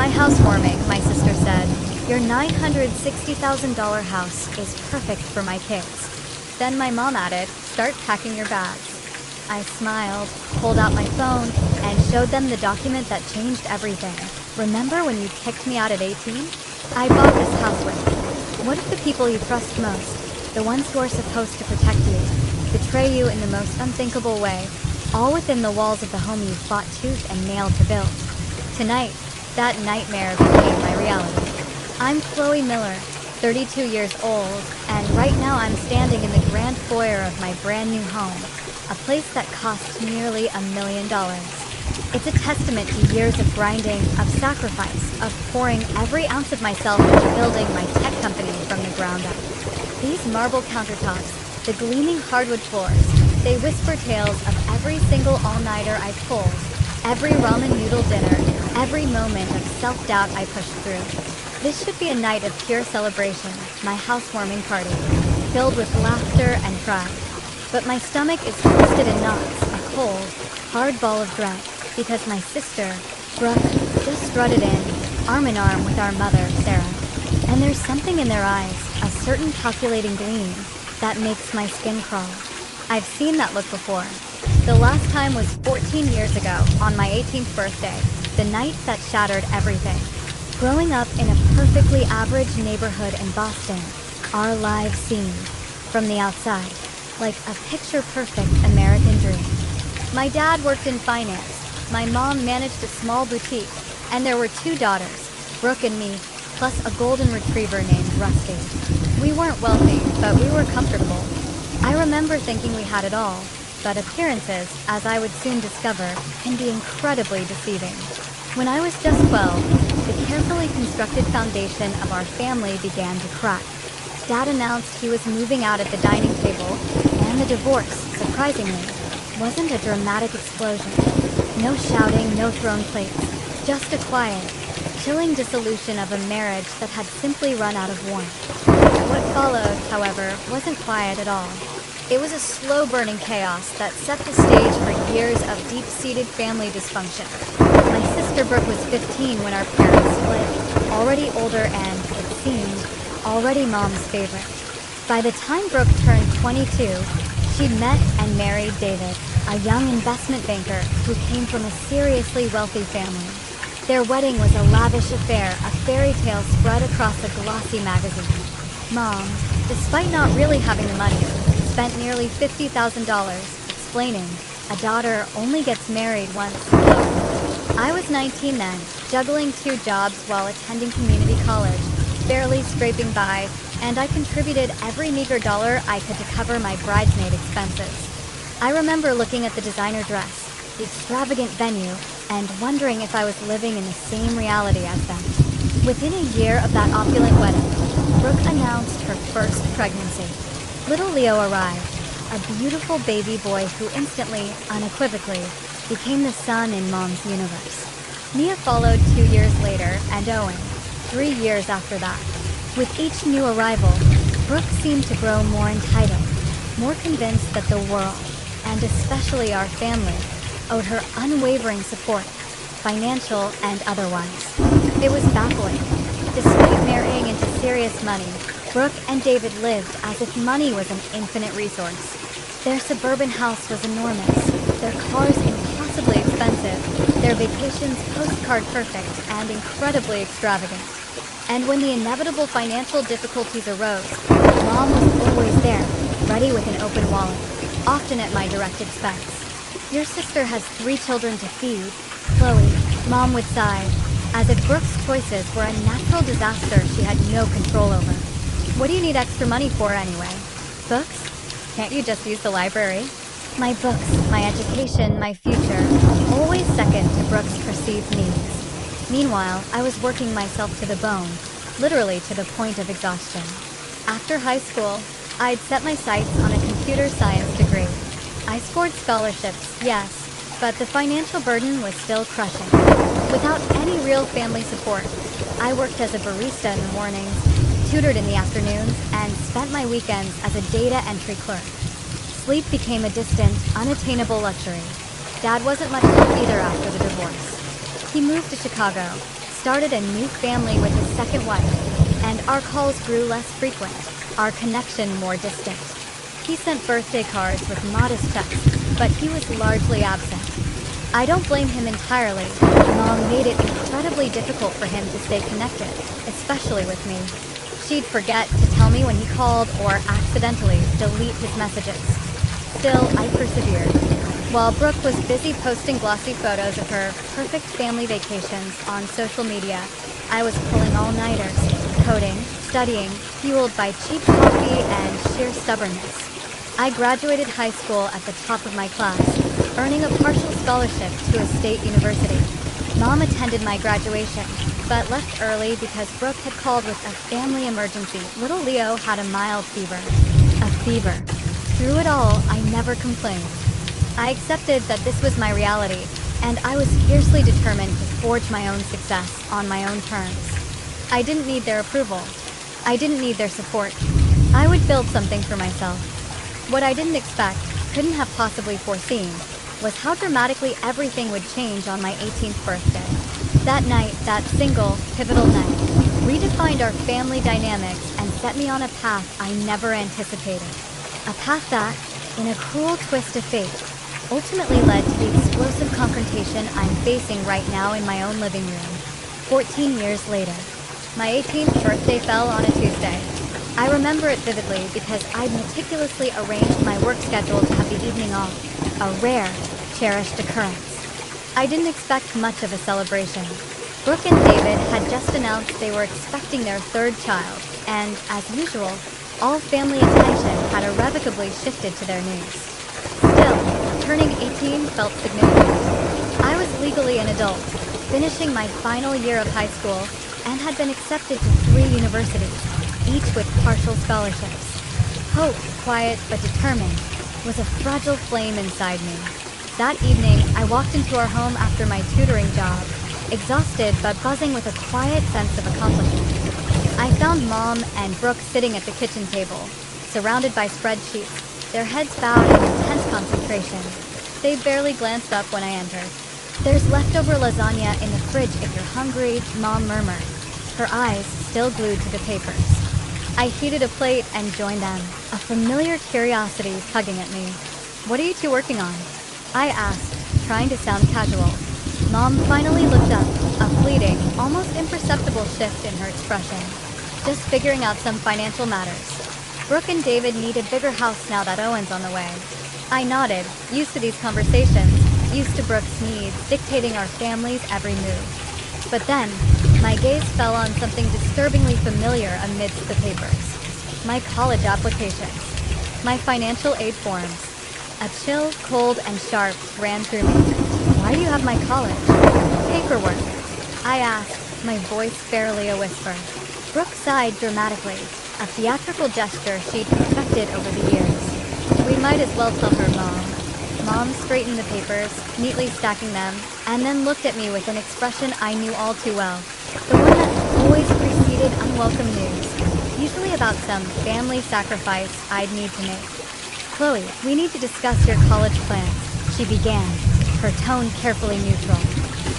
"Try housewarming," my sister said. "Your $960,000 house is perfect for my kids." Then my mom added, "Start packing your bags." I smiled, pulled out my phone, and showed them the document that changed everything. "Remember when you kicked me out at 18? I bought this house with you. What if the people you trust most, the ones who are supposed to protect you, betray you in the most unthinkable way, all within the walls of the home you fought tooth and nail to build?" Tonight, that nightmare became my reality. I'm Chloe Miller, 32 years old, and right now I'm standing in the grand foyer of my brand new home, a place that cost nearly $1 million. It's a testament to years of grinding, of sacrifice, of pouring every ounce of myself into building my tech company from the ground up. These marble countertops, the gleaming hardwood floors, they whisper tales of every single all-nighter I pulled, every ramen noodle dinner, every moment of self-doubt I pushed through. This should be a night of pure celebration, my housewarming party, filled with laughter and pride. But my stomach is twisted in knots, a cold, hard ball of dread, because my sister, Brooke, just strutted in, arm in arm with our mother, Sarah. And there's something in their eyes, a certain calculating gleam, that makes my skin crawl. I've seen that look before. The last time was 14 years ago, on my 18th birthday, the night that shattered everything. Growing up in a perfectly average neighborhood in Boston, our lives seemed, from the outside, like a picture-perfect American dream. My dad worked in finance, my mom managed a small boutique, and there were 2 daughters, Brooke and me, plus a golden retriever named Rusty. We weren't wealthy, but we were comfortable. I remember thinking we had it all, but appearances, as I would soon discover, can be incredibly deceiving. When I was just 12, the carefully constructed foundation of our family began to crack. Dad announced he was moving out at the dining table, and the divorce, surprisingly, wasn't a dramatic explosion. No shouting, no thrown plates, just a quiet, chilling dissolution of a marriage that had simply run out of warmth. What followed, however, wasn't quiet at all. It was a slow-burning chaos that set the stage for years of deep-seated family dysfunction. My sister Brooke was 15 when our parents split, already older and, it seemed, already Mom's favorite. By the time Brooke turned 22, she'd met and married David, a young investment banker who came from a seriously wealthy family. Their wedding was a lavish affair, a fairy tale spread across a glossy magazine. Mom, despite not really having the money, spent nearly $50,000 explaining a daughter only gets married once. I was 19 then, juggling 2 jobs while attending community college, barely scraping by, and I contributed every meager dollar I could to cover my bridesmaid expenses. I remember looking at the designer dress, the extravagant venue, and wondering if I was living in the same reality as them. Within a year of that opulent wedding, Brooke announced her first pregnancy. Little Leo arrived, a beautiful baby boy who instantly, unequivocally, became the sun in Mom's universe. Mia followed 2 years later, and Owen, 3 years after that. With each new arrival, Brooke seemed to grow more entitled, more convinced that the world, and especially our family, owed her unwavering support, financial and otherwise. It was baffling. Despite marrying into serious money, Brooke and David lived as if money was an infinite resource. Their suburban house was enormous, their cars impossibly expensive, their vacations postcard perfect and incredibly extravagant. And when the inevitable financial difficulties arose, Mom was always there, ready with an open wallet, often at my direct expense. "Your sister has 3 children to feed, Chloe," Mom would sigh, as if Brooke's choices were a natural disaster she had no control over. "What do you need extra money for anyway? Books? Can't you just use the library?" My books, my education, my future, always second to Brooke's perceived needs. Meanwhile, I was working myself to the bone, literally to the point of exhaustion. After high school, I'd set my sights on a computer science degree. I scored scholarships, yes, but the financial burden was still crushing. Without any real family support, I worked as a barista in the mornings, tutored in the afternoons, and spent my weekends as a data entry clerk. Sleep became a distant, unattainable luxury. Dad wasn't much help either after the divorce. He moved to Chicago, started a new family with his second wife, and our calls grew less frequent, our connection more distant. He sent birthday cards with modest checks, but he was largely absent. I don't blame him entirely. Mom made it incredibly difficult for him to stay connected, especially with me. She'd forget to tell me when he called or accidentally delete his messages. Still, I persevered. While Brooke was busy posting glossy photos of her perfect family vacations on social media, I was pulling all-nighters, coding, studying, fueled by cheap coffee and sheer stubbornness. I graduated high school at the top of my class, earning a partial scholarship to a state university. Mom attended my graduation, but left early because Brooke had called with a family emergency. Little Leo had a mild fever. A fever. Through it all, I never complained. I accepted that this was my reality, and I was fiercely determined to forge my own success on my own terms. I didn't need their approval. I didn't need their support. I would build something for myself. What I didn't expect, couldn't have possibly foreseen, was how dramatically everything would change on my 18th birthday. That night, that single, pivotal night, redefined our family dynamics and set me on a path I never anticipated. A path that, in a cruel twist of fate, ultimately led to the explosive confrontation I'm facing right now in my own living room, 14 years later. My 18th birthday fell on a Tuesday. I remember it vividly because I'd meticulously arranged my work schedule to have the evening off, a rare, cherished occurrence. I didn't expect much of a celebration. Brooke and David had just announced they were expecting their third child, and, as usual, all family attention had irrevocably shifted to their news. Still, turning 18 felt significant. I was legally an adult, finishing my final year of high school, and had been accepted to 3 universities, each with partial scholarships. Hope, quiet but determined, was a fragile flame inside me. That evening, I walked into our home after my tutoring job, exhausted but buzzing with a quiet sense of accomplishment. I found Mom and Brooke sitting at the kitchen table, surrounded by spreadsheets, their heads bowed in intense concentration. They barely glanced up when I entered. "There's leftover lasagna in the fridge if you're hungry," Mom murmured, her eyes still glued to the papers. I heated a plate and joined them, a familiar curiosity tugging at me. "What are you two working on?" I asked, trying to sound casual. Mom finally looked up, a fleeting, almost imperceptible shift in her expression. "Just figuring out some financial matters. Brooke and David need a bigger house now that Owen's on the way." I nodded, used to these conversations, used to Brooke's needs dictating our family's every move. But then, my gaze fell on something disturbingly familiar amidst the papers. My college applications. My financial aid forms. A chill, cold, and sharp ran through me. "Why do you have my college?" "Paperwork," I asked, my voice barely a whisper. Brooke sighed dramatically, a theatrical gesture she'd perfected over the years. "We might as well tell her, Mom." Mom straightened the papers, neatly stacking them, and then looked at me with an expression I knew all too well. The one that always preceded unwelcome news, usually about some family sacrifice I'd need to make. "Chloe, we need to discuss your college plans," she began, her tone carefully neutral.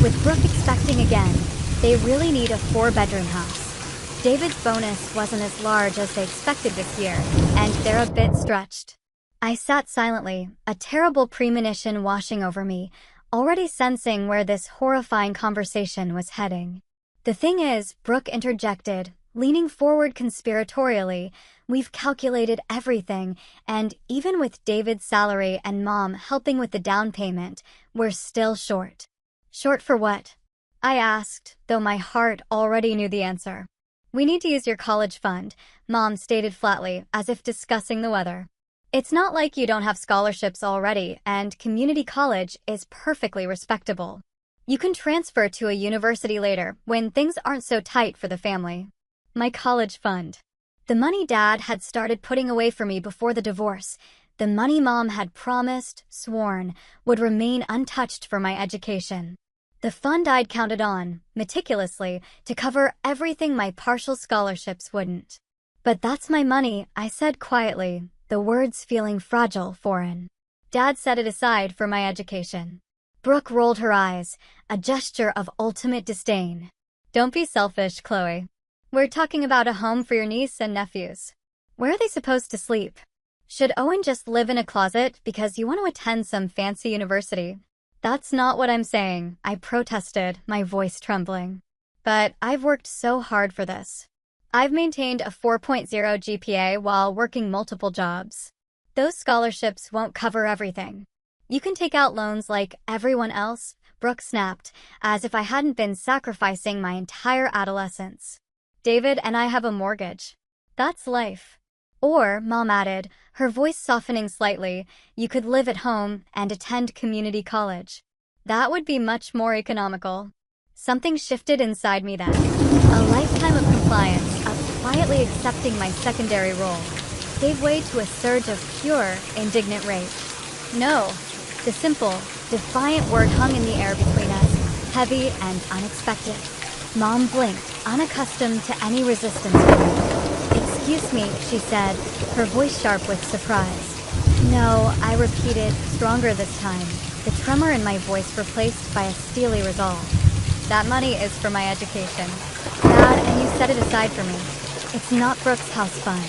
With Brooke expecting again, they really need a 4-bedroom house. David's bonus wasn't as large as they expected this year, and they're a bit stretched. I sat silently, a terrible premonition washing over me, already sensing where this horrifying conversation was heading. "The thing is," Brooke interjected, leaning forward conspiratorially, "we've calculated everything, and even with David's salary and Mom helping with the down payment, we're still short." "Short for what?" I asked, though my heart already knew the answer. "We need to use your college fund," Mom stated flatly, as if discussing the weather. "It's not like you don't have scholarships already, and community college is perfectly respectable. You can transfer to a university later when things aren't so tight for the family." My college fund. The money Dad had started putting away for me before the divorce. The money Mom had promised, sworn, would remain untouched for my education. The fund I'd counted on, meticulously, to cover everything my partial scholarships wouldn't. "But that's my money," I said quietly, the words feeling fragile, foreign. "Dad set it aside for my education." Brooke rolled her eyes, a gesture of ultimate disdain. Don't be selfish, Chloe. We're talking about a home for your niece and nephews. Where are they supposed to sleep? Should Owen just live in a closet because you want to attend some fancy university? That's not what I'm saying, I protested, my voice trembling. But I've worked so hard for this. I've maintained a 4.0 GPA while working multiple jobs. Those scholarships won't cover everything. You can take out loans like everyone else, Brooke snapped, as if I hadn't been sacrificing my entire adolescence. David and I have a mortgage. That's life. Or, Mom added, her voice softening slightly, you could live at home and attend community college. That would be much more economical. Something shifted inside me then. A lifetime of compliance, of quietly accepting my secondary role, gave way to a surge of pure, indignant rage. No. The simple, defiant word hung in the air between us, heavy and unexpected. Mom blinked, unaccustomed to any resistance from me. Excuse me, she said, her voice sharp with surprise. No, I repeated, stronger this time, the tremor in my voice replaced by a steely resolve. That money is for my education. Dad, and you set it aside for me. It's not Brooke's house fund.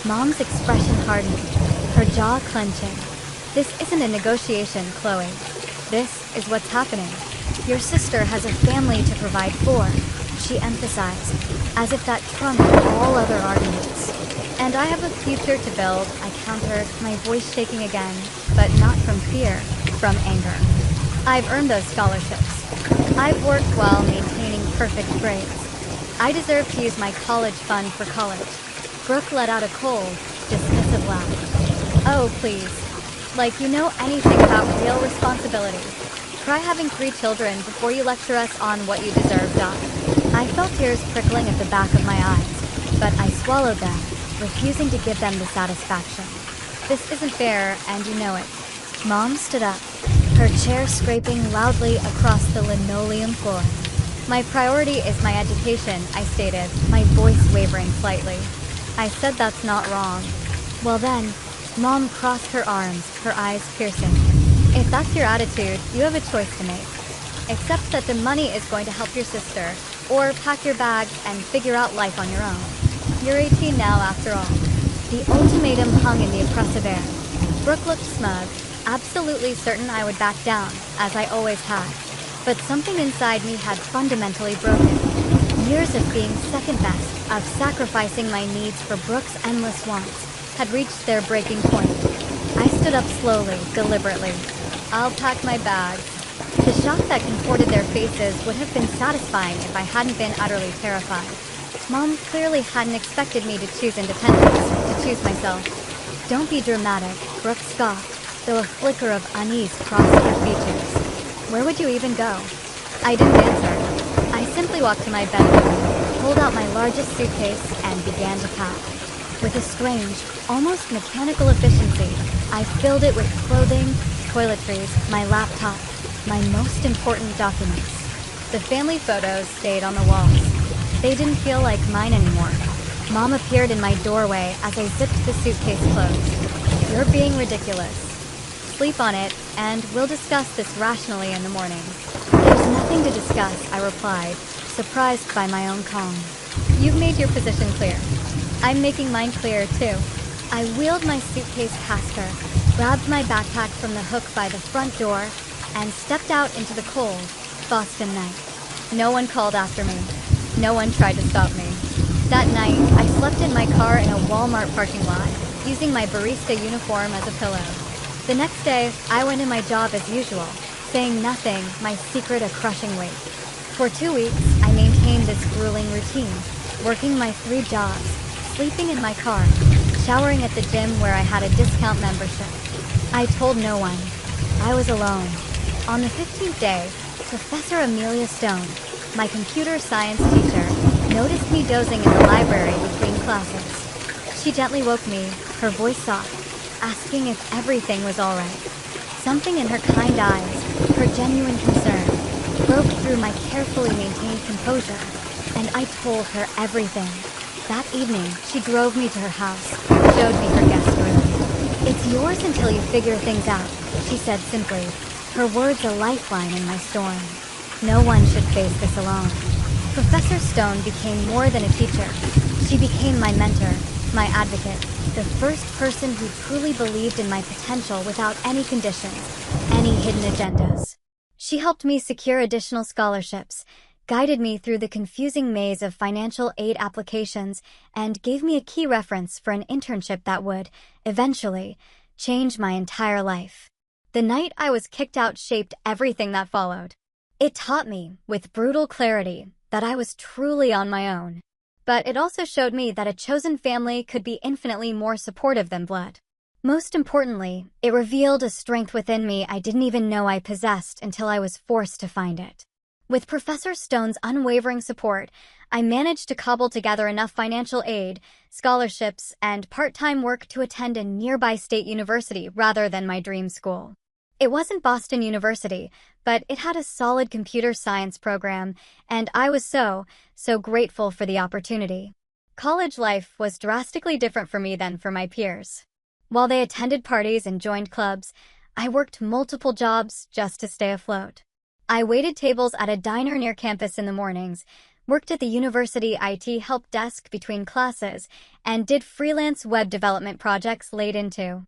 Mom's expression hardened, her jaw clenching. This isn't a negotiation, Chloe. This is what's happening. Your sister has a family to provide for, she emphasized, as if that trumped all other arguments. And I have a future to build, I countered, my voice shaking again, but not from fear, from anger. I've earned those scholarships. I've worked while maintaining perfect grades. I deserve to use my college fund for college. Brooke let out a cold, dismissive laugh. Oh, please. Like you know anything about real responsibility. Try having 3 children before you lecture us on what you deserve, Doc. I felt tears prickling at the back of my eyes, but I swallowed them, refusing to give them the satisfaction. This isn't fair, and you know it. Mom stood up, her chair scraping loudly across the linoleum floor. My priority is my education, I stated, my voice wavering slightly. I said that's not wrong. Well then, Mom crossed her arms, her eyes piercing. If that's your attitude, you have a choice to make. Accept that the money is going to help your sister, or pack your bags and figure out life on your own. You're 18 now, after all. The ultimatum hung in the oppressive air. Brooke looked smug, absolutely certain I would back down, as I always had. But something inside me had fundamentally broken. Years of being second best, of sacrificing my needs for Brooke's endless wants, had reached their breaking point. I stood up slowly, deliberately. I'll pack my bags. The shock that contorted their faces would have been satisfying if I hadn't been utterly terrified. Mom clearly hadn't expected me to choose independence, to choose myself. Don't be dramatic, Brooke scoffed, though a flicker of unease crossed her features. Where would you even go? I didn't answer. I simply walked to my bedroom, pulled out my largest suitcase, and began to pack. With a strange, almost mechanical efficiency, I filled it with clothing, toiletries, my laptop, my most important documents. The family photos stayed on the walls. They didn't feel like mine anymore. Mom appeared in my doorway as I zipped the suitcase closed. You're being ridiculous. Sleep on it, and we'll discuss this rationally in the morning. There's nothing to discuss, I replied, surprised by my own calm. You've made your position clear. I'm making mine clear, too. I wheeled my suitcase past her, grabbed my backpack from the hook by the front door, and stepped out into the cold, Boston night. No one called after me. No one tried to stop me. That night, I slept in my car in a Walmart parking lot, using my barista uniform as a pillow. The next day, I went in my job as usual, saying nothing, my secret a crushing weight. For 2 weeks, I maintained this grueling routine, working my 3 jobs, sleeping in my car, showering at the gym where I had a discount membership. I told no one. I was alone. On the 15th day, Professor Amelia Stone, my computer science teacher, noticed me dozing in the library between classes. She gently woke me, her voice soft, asking if everything was all right. Something in her kind eyes, her genuine concern, broke through my carefully maintained composure, and I told her everything. That evening, she drove me to her house, showed me her guest room. It's yours until you figure things out, she said simply, her words a lifeline in my storm. No one should face this alone. Professor Stone became more than a teacher. She became my mentor, my advocate, the first person who truly believed in my potential without any conditions, any hidden agendas. She helped me secure additional scholarships, guided me through the confusing maze of financial aid applications, and gave me a key reference for an internship that would, eventually, change my entire life. The night I was kicked out shaped everything that followed. It taught me, with brutal clarity, that I was truly on my own. But it also showed me that a chosen family could be infinitely more supportive than blood. Most importantly, it revealed a strength within me I didn't even know I possessed until I was forced to find it. With Professor Stone's unwavering support, I managed to cobble together enough financial aid, scholarships, and part-time work to attend a nearby state university rather than my dream school. It wasn't Boston University, but it had a solid computer science program, and I was so grateful for the opportunity. College life was drastically different for me than for my peers. While they attended parties and joined clubs, I worked multiple jobs just to stay afloat. I waited tables at a diner near campus in the mornings, worked at the university IT help desk between classes, and did freelance web development projects late into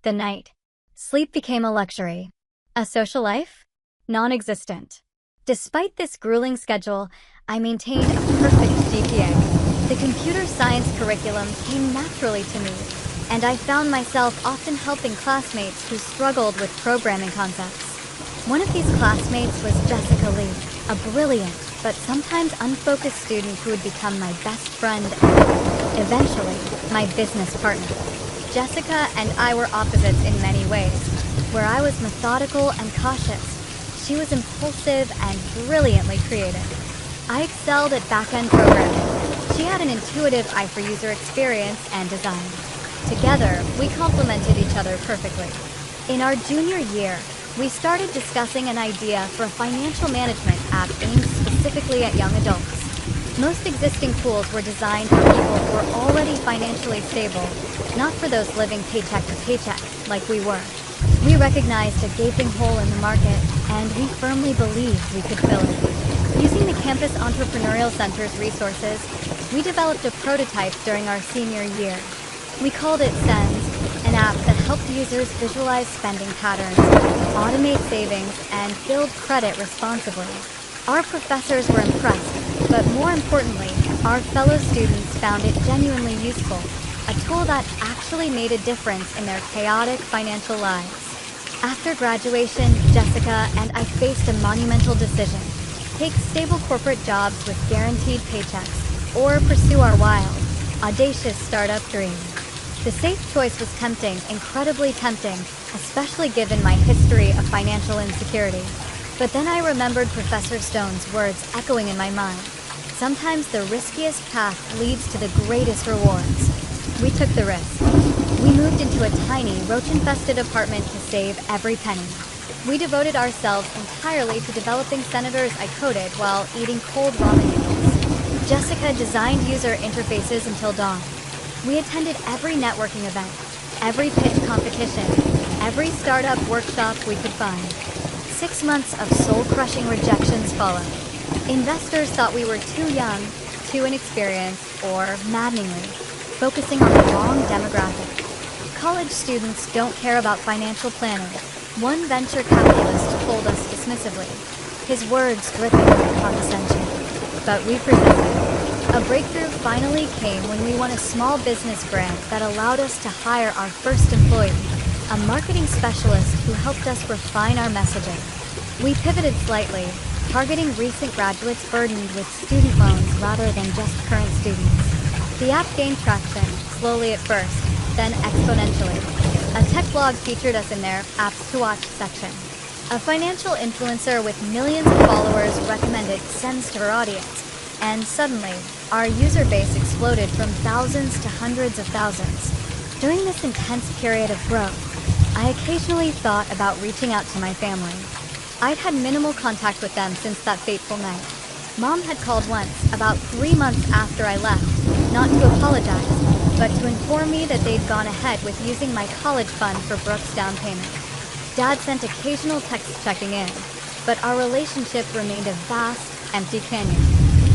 the night. Sleep became a luxury. A social life? Non-existent. Despite this grueling schedule, I maintained a perfect GPA. The computer science curriculum came naturally to me, and I found myself often helping classmates who struggled with programming concepts. One of these classmates was Jessica Lee, a brilliant but sometimes unfocused student who would become my best friend and, eventually, my business partner. Jessica and I were opposites in many ways. Where I was methodical and cautious, she was impulsive and brilliantly creative. I excelled at back-end programming. She had an intuitive eye for user experience and design. Together, we complemented each other perfectly. In our junior year, we started discussing an idea for a financial management app aimed specifically at young adults. Most existing tools were designed for people who were already financially stable, not for those living paycheck to paycheck, like we were. We recognized a gaping hole in the market, and we firmly believed we could fill it. Using the Campus Entrepreneurial Center's resources, we developed a prototype during our senior year. We called it Sends, an app that helped users visualize spending patterns, automate savings, and build credit responsibly. Our professors were impressed, but more importantly, our fellow students found it genuinely useful, a tool that actually made a difference in their chaotic financial lives. After graduation, Jessica and I faced a monumental decision: take stable corporate jobs with guaranteed paychecks, or pursue our wild, audacious startup dream. The safe choice was tempting, incredibly tempting, especially given my history of financial insecurity. But then I remembered Professor Stone's words echoing in my mind. Sometimes the riskiest path leads to the greatest rewards. We took the risk. We moved into a tiny, roach-infested apartment to save every penny. We devoted ourselves entirely to developing senators I coded while eating cold ramen noodles. Jessica designed user interfaces until dawn. We attended every networking event, every pitch competition, every startup workshop we could find. 6 months of soul-crushing rejections followed. Investors thought we were too young, too inexperienced, or maddeningly focusing on the wrong demographic. College students don't care about financial planning. One venture capitalist told us dismissively, his words dripping with condescension. But we persisted. A breakthrough finally came when we won a small business grant that allowed us to hire our first employee, a marketing specialist who helped us refine our messaging. We pivoted slightly, targeting recent graduates burdened with student loans rather than just current students. The app gained traction, slowly at first, then exponentially. A tech blog featured us in their Apps to Watch section. A financial influencer with millions of followers recommended Sends to her audience, and suddenly, our user base exploded from thousands to hundreds of thousands. During this intense period of growth, I occasionally thought about reaching out to my family. I'd had minimal contact with them since that fateful night. Mom had called once, about 3 months after I left, not to apologize, but to inform me that they'd gone ahead with using my college fund for Brooke's down payment. Dad sent occasional texts checking in, but our relationship remained a vast, empty canyon.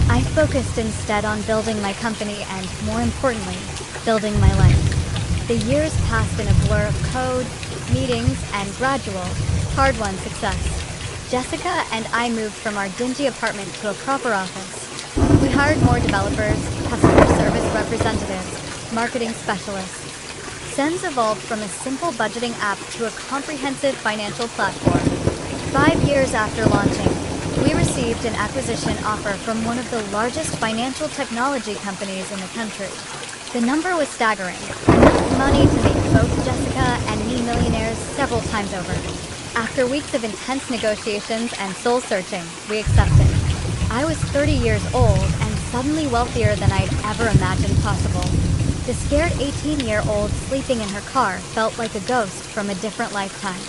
I focused instead on building my company and, more importantly, building my life. The years passed in a blur of code, meetings, and gradual, hard-won success. Jessica and I moved from our dingy apartment to a proper office. We hired more developers, customer service representatives, marketing specialists. Sense evolved from a simple budgeting app to a comprehensive financial platform. 5 years after launching, we received an acquisition offer from one of the largest financial technology companies in the country. The number was staggering, enough money to make both Jessica and me millionaires several times over. After weeks of intense negotiations and soul-searching, we accepted. I was 30 years old and suddenly wealthier than I'd ever imagined possible. The scared 18-year-old sleeping in her car felt like a ghost from a different lifetime.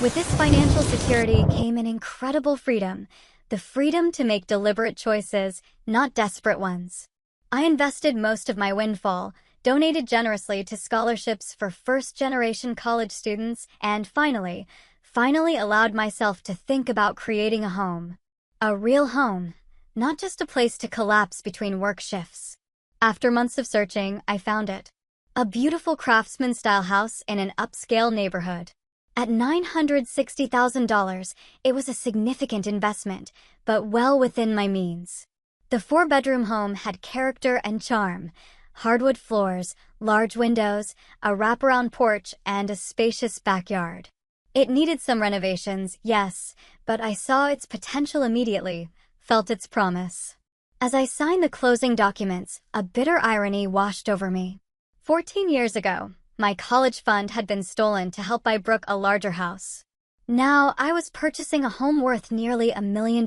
With this financial security came an incredible freedom, the freedom to make deliberate choices, not desperate ones. I invested most of my windfall, donated generously to scholarships for first-generation college students, and finally allowed myself to think about creating a home. A real home, not just a place to collapse between work shifts. After months of searching, I found it. A beautiful craftsman-style house in an upscale neighborhood. At $960,000, it was a significant investment, but well within my means. The 4-bedroom home had character and charm. Hardwood floors, large windows, a wraparound porch, and a spacious backyard. It needed some renovations, yes, but I saw its potential immediately, felt its promise. As I signed the closing documents, a bitter irony washed over me. 14 years ago, my college fund had been stolen to help buy Brooke a larger house. Now I was purchasing a home worth nearly $1 million,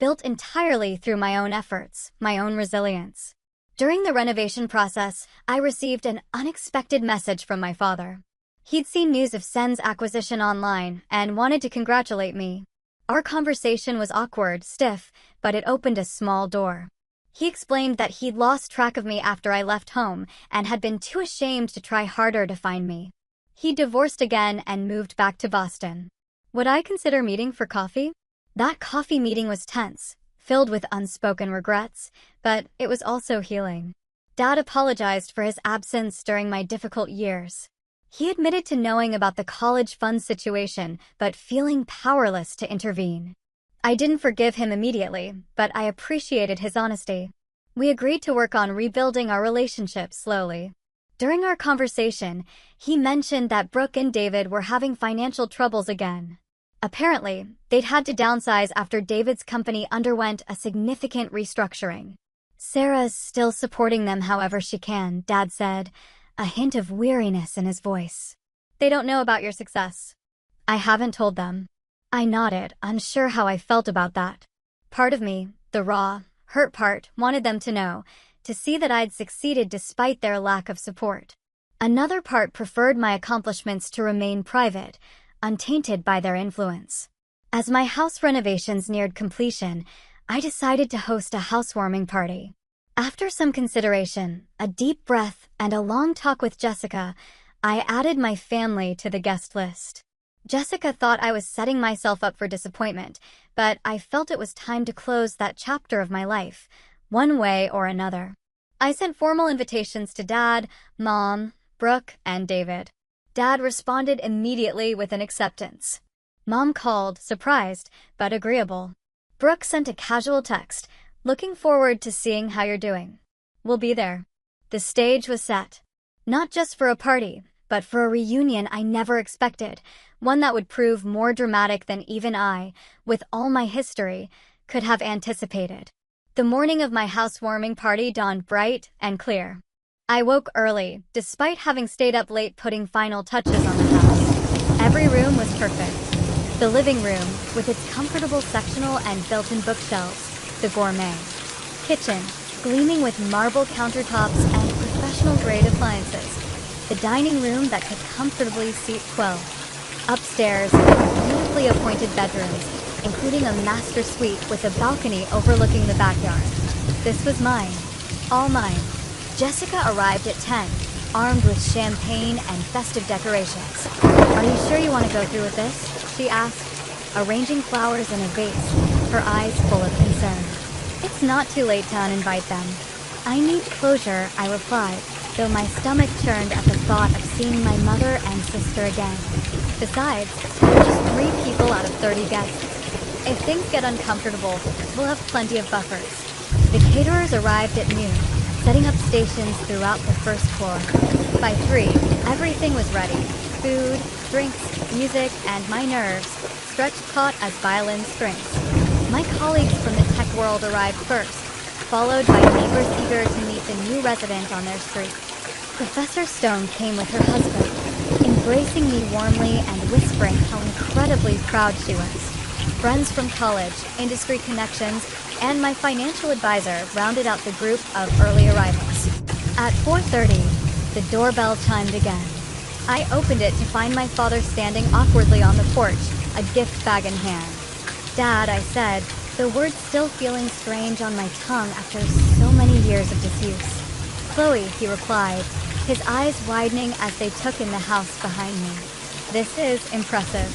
built entirely through my own efforts, my own resilience. During the renovation process, I received an unexpected message from my father. He'd seen news of Sen's acquisition online and wanted to congratulate me. Our conversation was awkward, stiff, but it opened a small door. He explained that he'd lost track of me after I left home and had been too ashamed to try harder to find me. He divorced again and moved back to Boston. Would I consider meeting for coffee? That coffee meeting was tense, filled with unspoken regrets, but it was also healing. Dad apologized for his absence during my difficult years. He admitted to knowing about the college fund situation, but feeling powerless to intervene. I didn't forgive him immediately, but I appreciated his honesty. We agreed to work on rebuilding our relationship slowly. During our conversation, he mentioned that Brooke and David were having financial troubles again. Apparently, they'd had to downsize after David's company underwent a significant restructuring. Sarah's still supporting them however she can, Dad said, a hint of weariness in his voice. They don't know about your success. I haven't told them. I nodded, unsure how I felt about that. Part of me, the raw, hurt part, wanted them to know, to see that I'd succeeded despite their lack of support. Another part preferred my accomplishments to remain private, untainted by their influence. As my house renovations neared completion, I decided to host a housewarming party. After some consideration, a deep breath, and a long talk with Jessica, I added my family to the guest list. Jessica thought I was setting myself up for disappointment, but I felt it was time to close that chapter of my life, one way or another. I sent formal invitations to Dad, Mom, Brooke, and David. Dad responded immediately with an acceptance. Mom called, surprised, but agreeable. Brooke sent a casual text, looking forward to seeing how you're doing. We'll be there. The stage was set. Not just for a party, but for a reunion I never expected, one that would prove more dramatic than even I, with all my history, could have anticipated. The morning of my housewarming party dawned bright and clear. I woke early, despite having stayed up late putting final touches on the house. Every room was perfect. The living room, with its comfortable sectional and built-in bookshelves, the gourmet kitchen, gleaming with marble countertops and professional-grade appliances, the dining room that could comfortably seat 12. Upstairs, beautifully appointed bedrooms, including a master suite with a balcony overlooking the backyard. This was mine, all mine. Jessica arrived at 10, armed with champagne and festive decorations. Are you sure you want to go through with this? She asked, arranging flowers in a vase, her eyes full of concern. It's It's not too late to uninvite them. I need closure, I replied, though my stomach churned at the thought of seeing my mother and sister again. Besides, they're just 3 people out of 30 guests. If things get uncomfortable, we'll have plenty of buffers. The caterers arrived at noon, setting up stations throughout the first floor. By 3, everything was ready. Food, drinks, music, and my nerves, stretched taut as violin strings. My colleagues from the tech world arrived first, followed by neighbors eager to meet the new resident on their street. Professor Stone came with her husband, embracing me warmly and whispering how incredibly proud she was. Friends from college, industry connections, and my financial advisor rounded out the group of early arrivals. At 4:30, the doorbell chimed again. I opened it to find my father standing awkwardly on the porch, a gift bag in hand. "Dad," I said, the words still feeling strange on my tongue after so many years of disuse. "Chloe," he replied, his eyes widening as they took in the house behind me. "This is impressive."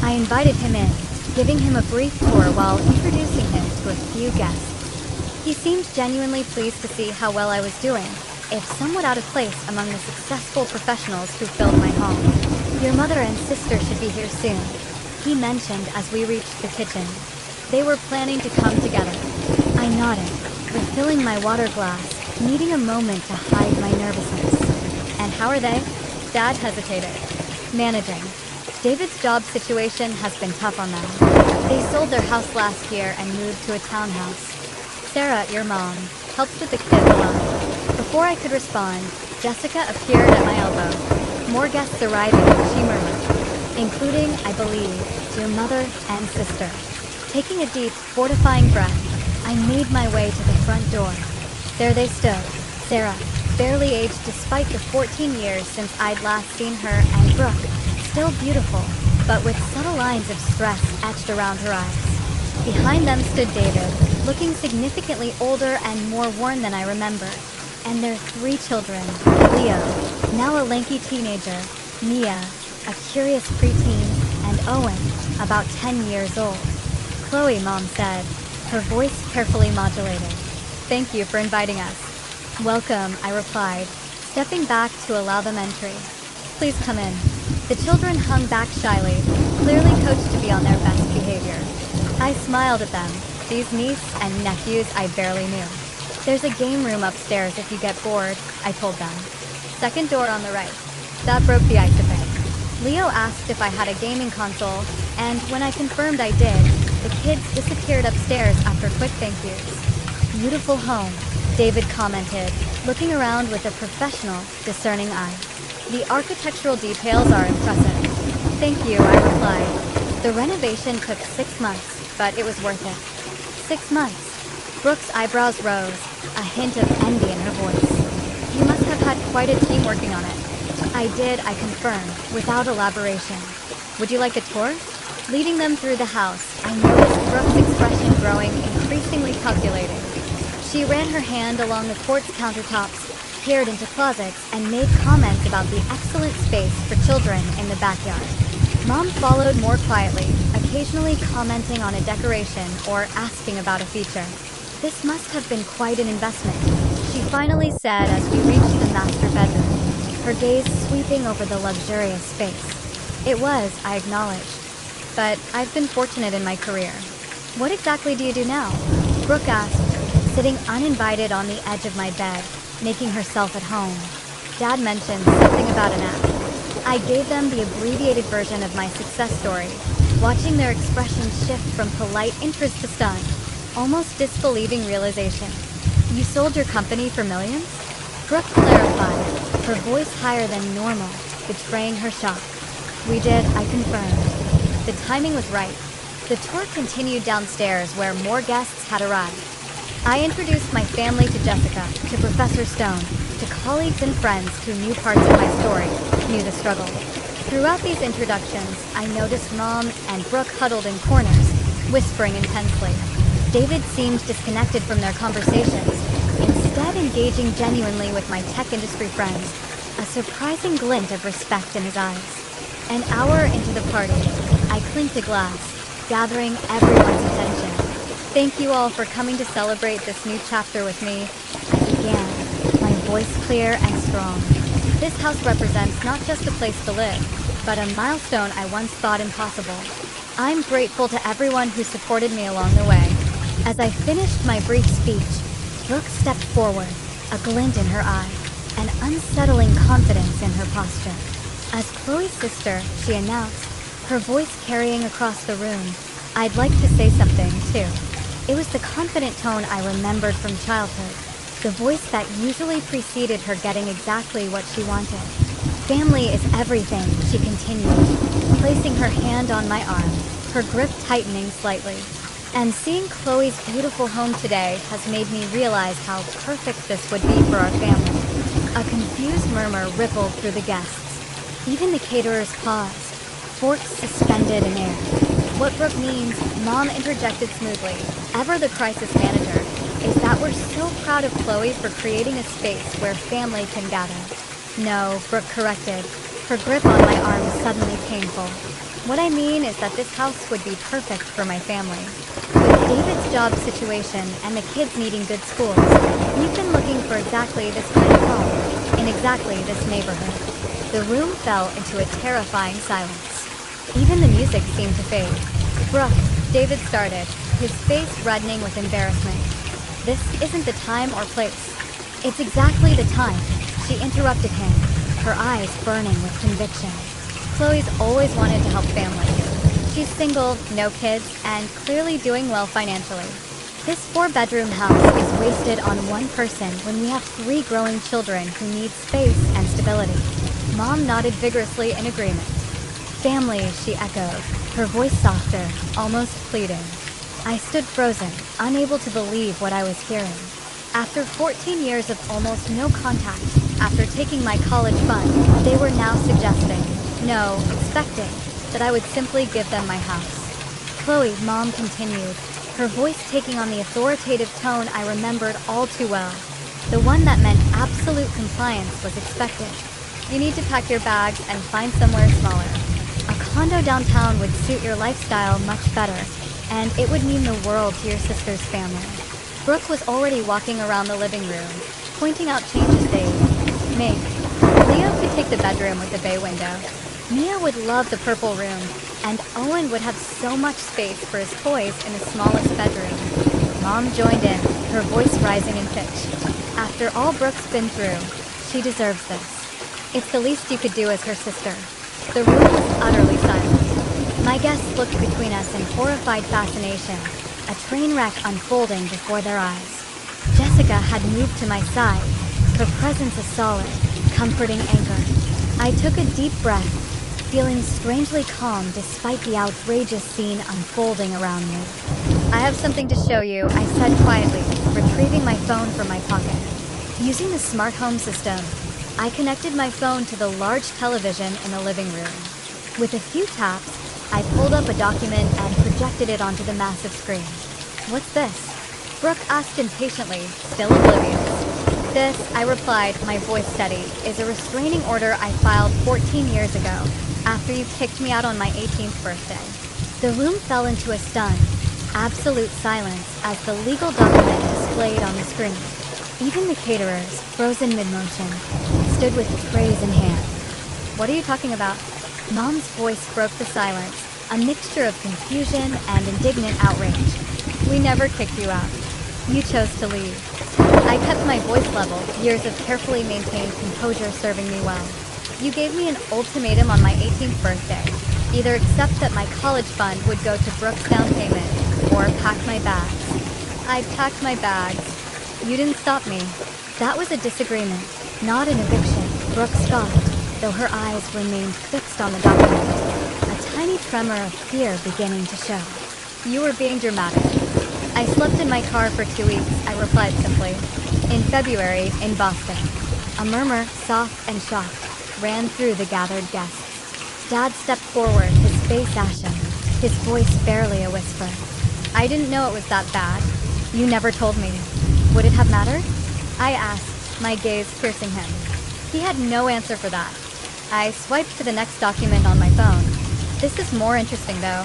I invited him in, giving him a brief tour while introducing him to a few guests. He seemed genuinely pleased to see how well I was doing, if somewhat out of place among the successful professionals who filled my home. "Your mother and sister should be here soon," he mentioned as we reached the kitchen. They were planning to come together. I nodded, refilling my water glass, needing a moment to hide my nervousness. "And how are they?" Dad hesitated. "Managing. David's job situation has been tough on them. They sold their house last year and moved to a townhouse. Sarah, your mom, helps with the kids a lot." Before I could respond, Jessica appeared at my elbow. "More guests arriving," she murmured, "including, I believe, your mother and sister." Taking a deep, fortifying breath, I made my way to the front door. There they stood, Sarah, barely aged despite the 14 years since I'd last seen her, and Brooke, still beautiful, but with subtle lines of stress etched around her eyes. Behind them stood David, looking significantly older and more worn than I remember, and their 3 children, Leo, now a lanky teenager, Mia, a curious preteen, and Owen, about 10 years old. "Chloe," Mom said, her voice carefully modulated. "Thank you for inviting us." "Welcome," I replied, stepping back to allow them entry. "Please come in." The children hung back shyly, clearly coached to be on their best behavior. I smiled at them, these niece and nephews I barely knew. "There's a game room upstairs if you get bored," I told them. "Second door on the right." That broke the ice a bit. Leo asked if I had a gaming console, and when I confirmed I did, the kids disappeared upstairs after quick thank yous. "Beautiful home," David commented, looking around with a professional, discerning eye. "The architectural details are impressive." "Thank you," I replied. The renovation took 6 months, but it was worth it. 6 months. Brooke's eyebrows rose, a hint of envy in her voice. "You must have had quite a team working on it." I did, I confirmed, without elaboration. "Would you like a tour?" Leading them through the house, I noticed Brooke's expression growing increasingly calculating. She ran her hand along the quartz countertops, peered into closets, and made comments about the excellent space for children in the backyard. Mom followed more quietly, occasionally commenting on a decoration or asking about a feature. "This must have been quite an investment," she finally said as we reached the master bedroom, her gaze sweeping over the luxurious space. "It was," I acknowledged. "But I've been fortunate in my career." "What exactly do you do now?" Brooke asked, sitting uninvited on the edge of my bed, making herself at home. Dad mentioned something about an app. I gave them the abbreviated version of my success story, watching their expressions shift from polite interest to stunned, almost disbelieving realization. "You sold your company for millions?" Brooke clarified, her voice higher than normal, betraying her shock. "We did," I confirmed. The timing was right. The tour continued downstairs where more guests had arrived. I introduced my family to Jessica, to Professor Stone, to colleagues and friends who knew parts of my story, knew the struggle. Throughout these introductions, I noticed Mom and Brooke huddled in corners, whispering intensely. David seemed disconnected from their conversations, instead engaging genuinely with my tech industry friends, a surprising glint of respect in his eyes. An hour into the party, I clinked a glass, gathering everyone's attention. Thank you all for coming to celebrate this new chapter with me. I began, my voice clear and strong. This house represents not just a place to live, but a milestone I once thought impossible. I'm grateful to everyone who supported me along the way. As I finished my brief speech, Brooke stepped forward, a glint in her eye, an unsettling confidence in her posture. As Chloe's sister, she announced, her voice carrying across the room, "I'd like to say something, too." It was the confident tone I remembered from childhood, the voice that usually preceded her getting exactly what she wanted. "Family is everything," she continued, placing her hand on my arm, her grip tightening slightly. "And seeing Chloe's beautiful home today has made me realize how perfect this would be for our family." A confused murmur rippled through the guests. Even the caterers paused, forks suspended in air. "What Brooke means," Mom interjected smoothly, ever the crisis manager, "is that we're so proud of Chloe for creating a space where family can gather." "No," Brooke corrected, her grip on my arm suddenly painful. "What I mean is that this house would be perfect for my family. With David's job situation and the kids needing good schools, we've been looking for exactly this kind of home, in exactly this neighborhood." The room fell into a terrifying silence. Even the music seemed to fade. "Brooke," David started, his face reddening with embarrassment. "This isn't the time or place." "It's exactly the time," she interrupted him, her eyes burning with conviction. "Chloe's always wanted to help families. She's single, no kids, and clearly doing well financially. This 4-bedroom house is wasted on one person when we have 3 growing children who need space and stability." Mom nodded vigorously in agreement. "Family," she echoed, her voice softer, almost pleading. I stood frozen, unable to believe what I was hearing. After 14 years of almost no contact, after taking my college fund, they were now suggesting, no, expecting, that I would simply give them my house. "Chloe," Mom continued, her voice taking on the authoritative tone I remembered all too well. The one that meant absolute compliance was expected. "You need to pack your bags and find somewhere smaller. A condo downtown would suit your lifestyle much better, and it would mean the world to your sister's family." Brooke was already walking around the living room, pointing out changes they'd make. "Leo could take the bedroom with the bay window. Mia would love the purple room, and Owen would have so much space for his toys in the smallest bedroom." Mom joined in, her voice rising in pitch. After all Brooke's been through, she deserves this. It's the least you could do as her sister. The room was utterly silent. My guests looked between us in horrified fascination, a train wreck unfolding before their eyes. Jessica had moved to my side, her presence a solid, comforting anchor. I took a deep breath, feeling strangely calm despite the outrageous scene unfolding around me. "I have something to show you," I said quietly, retrieving my phone from my pocket. Using the smart home system, I connected my phone to the large television in the living room. With a few taps, I pulled up a document and projected it onto the massive screen. "What's this?" Brooke asked impatiently, still oblivious. "This," I replied, my voice steady, "is a restraining order I filed 14 years ago, after you kicked me out on my 18th birthday." The room fell into a stunned, absolute silence as the legal document displayed on the screen. Even the caterers, frozen mid-motion, stood with trays in hand. "What are you talking about?" Mom's voice broke the silence, a mixture of confusion and indignant outrage. "We never kicked you out. You chose to leave." I kept my voice level, years of carefully maintained composure serving me well. "You gave me an ultimatum on my 18th birthday. Either accept that my college fund would go to Brooke's down payment, or pack my bags." I packed my bags. "You didn't stop me." That was a disagreement, not an eviction. Brooke scoffed, though her eyes remained fixed on the document, a tiny tremor of fear beginning to show. "You were being dramatic." "I slept in my car for 2 weeks," I replied simply. "In February, in Boston." A murmur, soft and shocked, ran through the gathered guests. Dad stepped forward, his face ashen, his voice barely a whisper. "I didn't know it was that bad. You never told me. Would it have mattered?" I asked, my gaze piercing him. He had no answer for that. I swiped to the next document on my phone. "This is more interesting, though.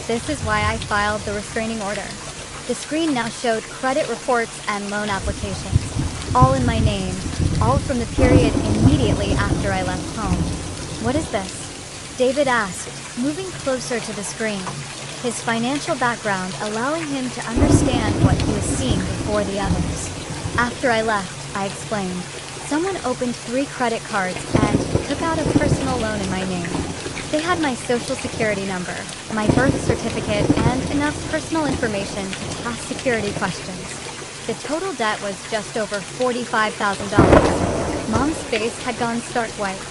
This is why I filed the restraining order." The screen now showed credit reports and loan applications, all in my name, all from the period immediately after I left home. "What is this?" David asked, moving closer to the screen, his financial background allowing him to understand what he was seeing before the others. After I left, I explained, someone opened 3 credit cards and took out a personal loan in my name. They had my social security number, my birth certificate, and enough personal information to pass security questions. The total debt was just over $45,000. Mom's face had gone stark white.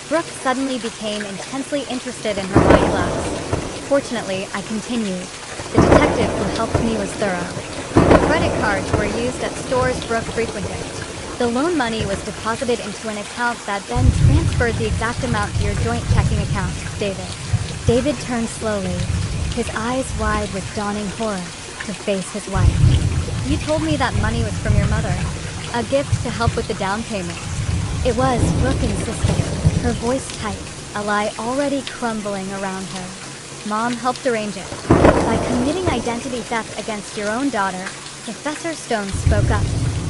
Brooke suddenly became intensely interested in her wine glass. Fortunately, I continued. The detective who helped me was thorough. The credit cards were used at stores Brooke frequented. The loan money was deposited into an account that then transferred the exact amount to your joint checking account, David. David turned slowly, his eyes wide with dawning horror, to face his wife. "You told me that money was from your mother. A gift to help with the down payment." It was, Brooke insisted, her voice tight, a lie already crumbling around her. "Mom helped arrange it. By committing identity theft against your own daughter," Professor Stone spoke up,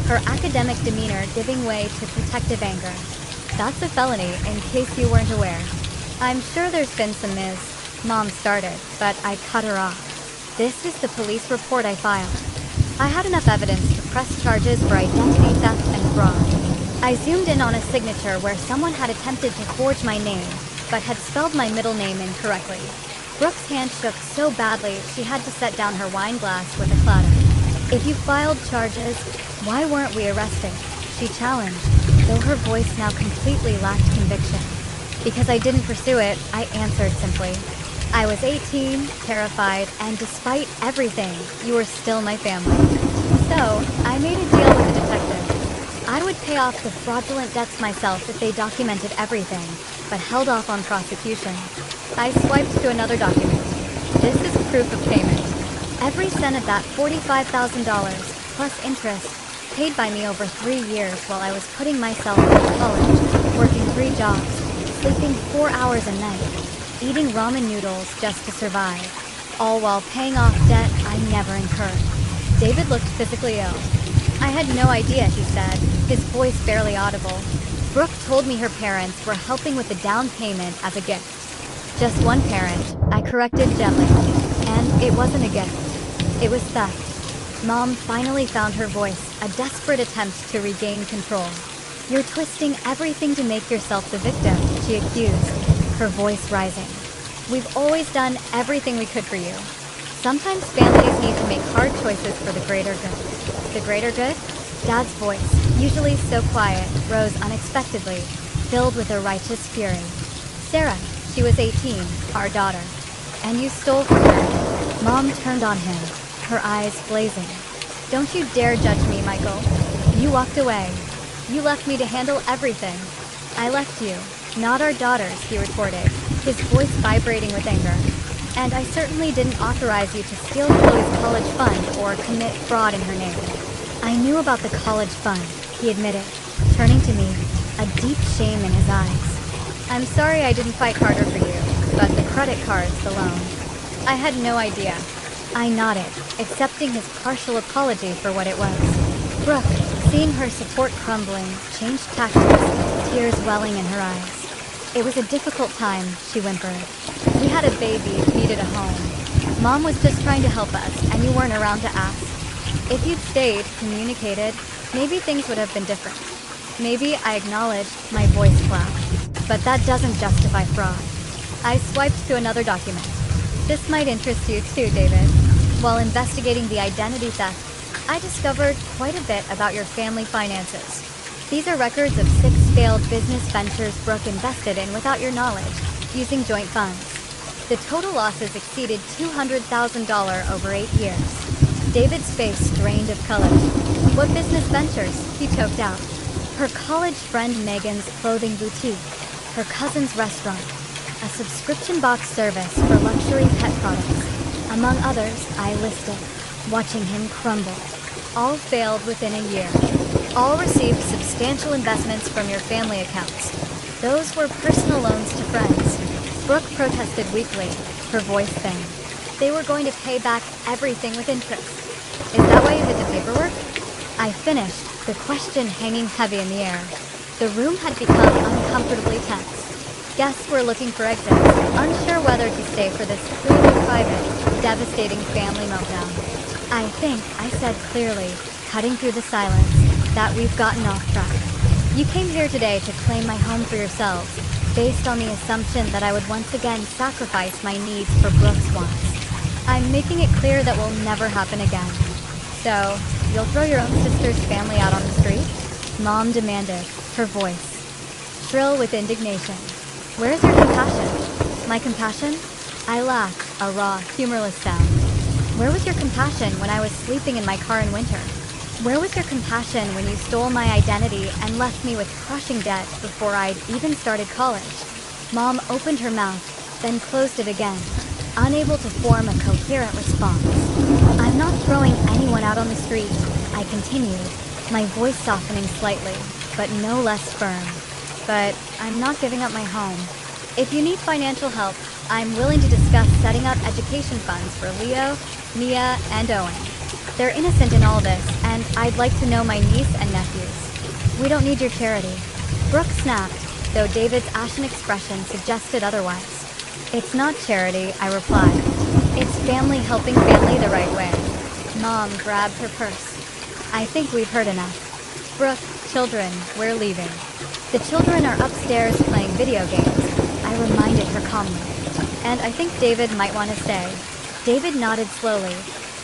her academic demeanor giving way to protective anger. "That's a felony, in case you weren't aware. I'm sure there's been some Mom started, but I cut her off. This is the police report I filed. I had enough evidence to press charges for identity theft and fraud. I zoomed in on a signature where someone had attempted to forge my name, but had spelled my middle name incorrectly." Brooke's hand shook so badly she had to set down her wine glass with a clatter. "If you filed charges, why weren't we arrested?" she challenged, though her voice now completely lacked conviction. "Because I didn't pursue it," I answered simply. "I was 18, terrified, and despite everything, you were still my family. So, I made a deal with the detective. I would pay off the fraudulent debts myself if they documented everything, but held off on prosecution." I swiped to another document. "This is proof of payment. Every cent of that $45,000, plus interest, paid by me over 3 years while I was putting myself through college, working 3 jobs, sleeping 4 hours a night, eating ramen noodles just to survive, all while paying off debt I never incurred." David looked physically ill. "I had no idea," he said, his voice barely audible. "Brooke told me her parents were helping with the down payment as a gift." "Just one parent," I corrected gently, "and it wasn't a gift. It was theft." Mom finally found her voice, a desperate attempt to regain control. "You're twisting everything to make yourself the victim," she accused, her voice rising. "We've always done everything we could for you. Sometimes families need to make hard choices for the greater good." "The greater good?" Dad's voice, usually so quiet, rose unexpectedly, filled with a righteous fury. "Sarah, she was 18, our daughter. And you stole from her." Mom turned on him, her eyes blazing. "Don't you dare judge me, Michael. You walked away. You left me to handle everything." "I left you, not our daughters," he retorted, his voice vibrating with anger. "And I certainly didn't authorize you to steal Chloe's college fund or commit fraud in her name." "I knew about the college fund," he admitted, turning to me, a deep shame in his eyes. "I'm sorry I didn't fight harder for you, but the credit cards, the loan. I had no idea." I nodded, accepting his partial apology for what it was. Brooke, seeing her support crumbling, changed tactics, tears welling in her eyes. "It was a difficult time," she whimpered. "We had a baby, needed a home. Mom was just trying to help us, and you weren't around to ask. If you'd stayed, communicated, maybe things would have been different." "Maybe," I acknowledged, my voice flashed. "But that doesn't justify fraud." I swiped to another document. "This might interest you too, David. While investigating the identity theft, I discovered quite a bit about your family finances. These are records of 6 failed business ventures Brooke invested in without your knowledge, using joint funds. The total losses exceeded $200,000 over 8 years." David's face drained of color. "What business ventures?" he choked out. "Her college friend Megan's clothing boutique, her cousin's restaurant, a subscription box service for luxury pet products, among others I listed." Watching him crumble. "All failed within a year. All received substantial investments from your family accounts. Those were personal loans to friends." Brooke protested weakly, her voice thin. "They were going to pay back everything with interest. Is that why you hid the paperwork? I finished, the question hanging heavy in the air. The room had become uncomfortably tense. Guests were looking for exits, unsure whether to stay for this clearly private, devastating family meltdown. I think I said clearly, cutting through the silence, that we've gotten off track. You came here today to claim my home for yourselves, based on the assumption that I would once again sacrifice my needs for Brooke's wants. I'm making it clear that will never happen again. So, you'll throw your own sister's family out on the street? Mom demanded, her voice shrill with indignation. Where's your compassion? My compassion? I laughed, a raw, humorless sound. Where was your compassion when I was sleeping in my car in winter? Where was your compassion when you stole my identity and left me with crushing debt before I'd even started college? Mom opened her mouth, then closed it again, unable to form a coherent response. I'm not throwing anyone out on the street, I continued, my voice softening slightly, but no less firm. But I'm not giving up my home. If you need financial help, I'm willing to discuss setting up education funds for Leo, Mia, and Owen. They're innocent in all this, and I'd like to know my niece and nephews. We don't need your charity. Brooke snapped, though David's ashen expression suggested otherwise. It's not charity, I replied. It's family helping family the right way. Mom grabbed her purse. I think we've heard enough. Brooke, children, we're leaving. The children are upstairs playing video games, I reminded her calmly. And I think David might want to stay. David nodded slowly,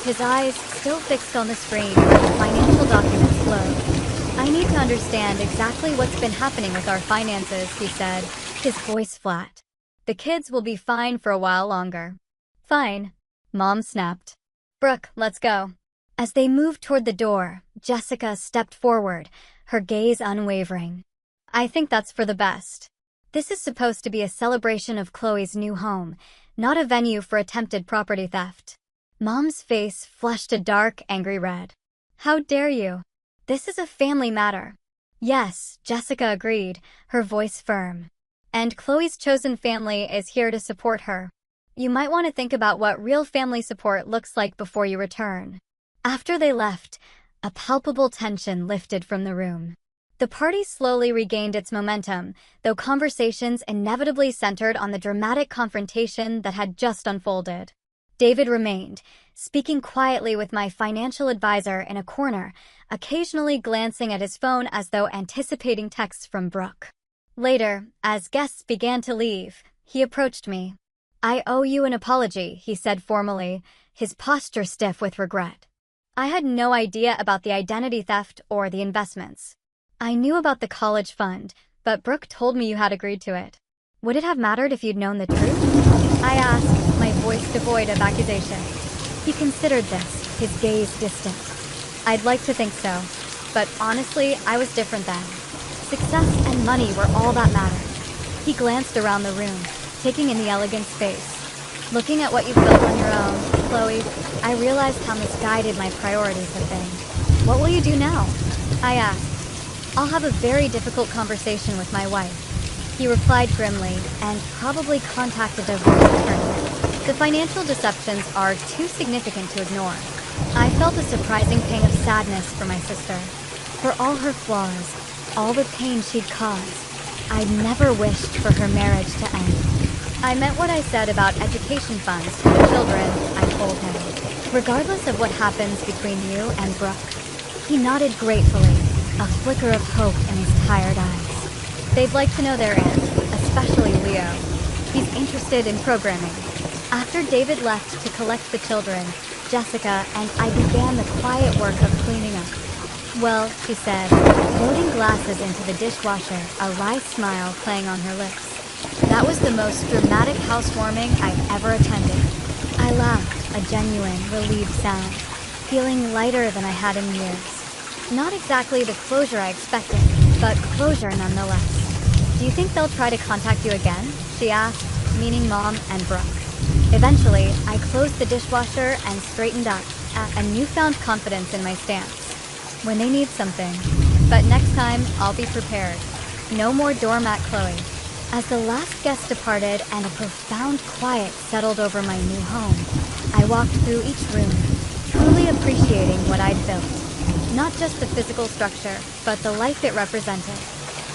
his eyes still fixed on the screen where the financial documents glowed. I need to understand exactly what's been happening with our finances, he said, his voice flat. The kids will be fine for a while longer. Fine, Mom snapped. Brooke, let's go. As they moved toward the door, Jessica stepped forward, her gaze unwavering. I think that's for the best. This is supposed to be a celebration of Chloe's new home, not a venue for attempted property theft. Mom's face flushed a dark, angry red. How dare you? This is a family matter. Yes, Jessica agreed, her voice firm. And Chloe's chosen family is here to support her. You might want to think about what real family support looks like before you return. After they left, a palpable tension lifted from the room. The party slowly regained its momentum, though conversations inevitably centered on the dramatic confrontation that had just unfolded. David remained, speaking quietly with my financial advisor in a corner, occasionally glancing at his phone as though anticipating texts from Brooke. Later, as guests began to leave, he approached me. I owe you an apology, he said formally, his posture stiff with regret. I had no idea about the identity theft or the investments. I knew about the college fund, but Brooke told me you had agreed to it. Would it have mattered if you'd known the truth? I asked, my voice devoid of accusation. He considered this, his gaze distant. I'd like to think so, but honestly, I was different then. Success and money were all that mattered. He glanced around the room, taking in the elegant space. Looking at what you've built on your own, Chloe, I realized how misguided my priorities have been. What will you do now? I asked. I'll have a very difficult conversation with my wife. He replied grimly, and probably contact a divorce attorney. The financial deceptions are too significant to ignore. I felt a surprising pang of sadness for my sister. For all her flaws, all the pain she'd caused, I'd never wished for her marriage to end. I meant what I said about education funds for the children, I told him. Regardless of what happens between you and Brooke. He nodded gratefully, a flicker of hope in his tired eyes. They'd like to know their aunt, especially Leo. He's interested in programming. After David left to collect the children, Jessica and I began the quiet work of cleaning up. Well, she said, loading glasses into the dishwasher, a wry smile playing on her lips. That was the most dramatic housewarming I've ever attended. I laughed, a genuine, relieved sound, feeling lighter than I had in years. Not exactly the closure I expected, but closure nonetheless. Do you think they'll try to contact you again? She asked, meaning Mom and Brooke. Eventually, I closed the dishwasher and straightened up, a newfound confidence in my stance. When they need something. But next time, I'll be prepared. No more doormat Chloe. As the last guest departed and a profound quiet settled over my new home, I walked through each room, truly appreciating what I'd built. Not just the physical structure, but the life it represented.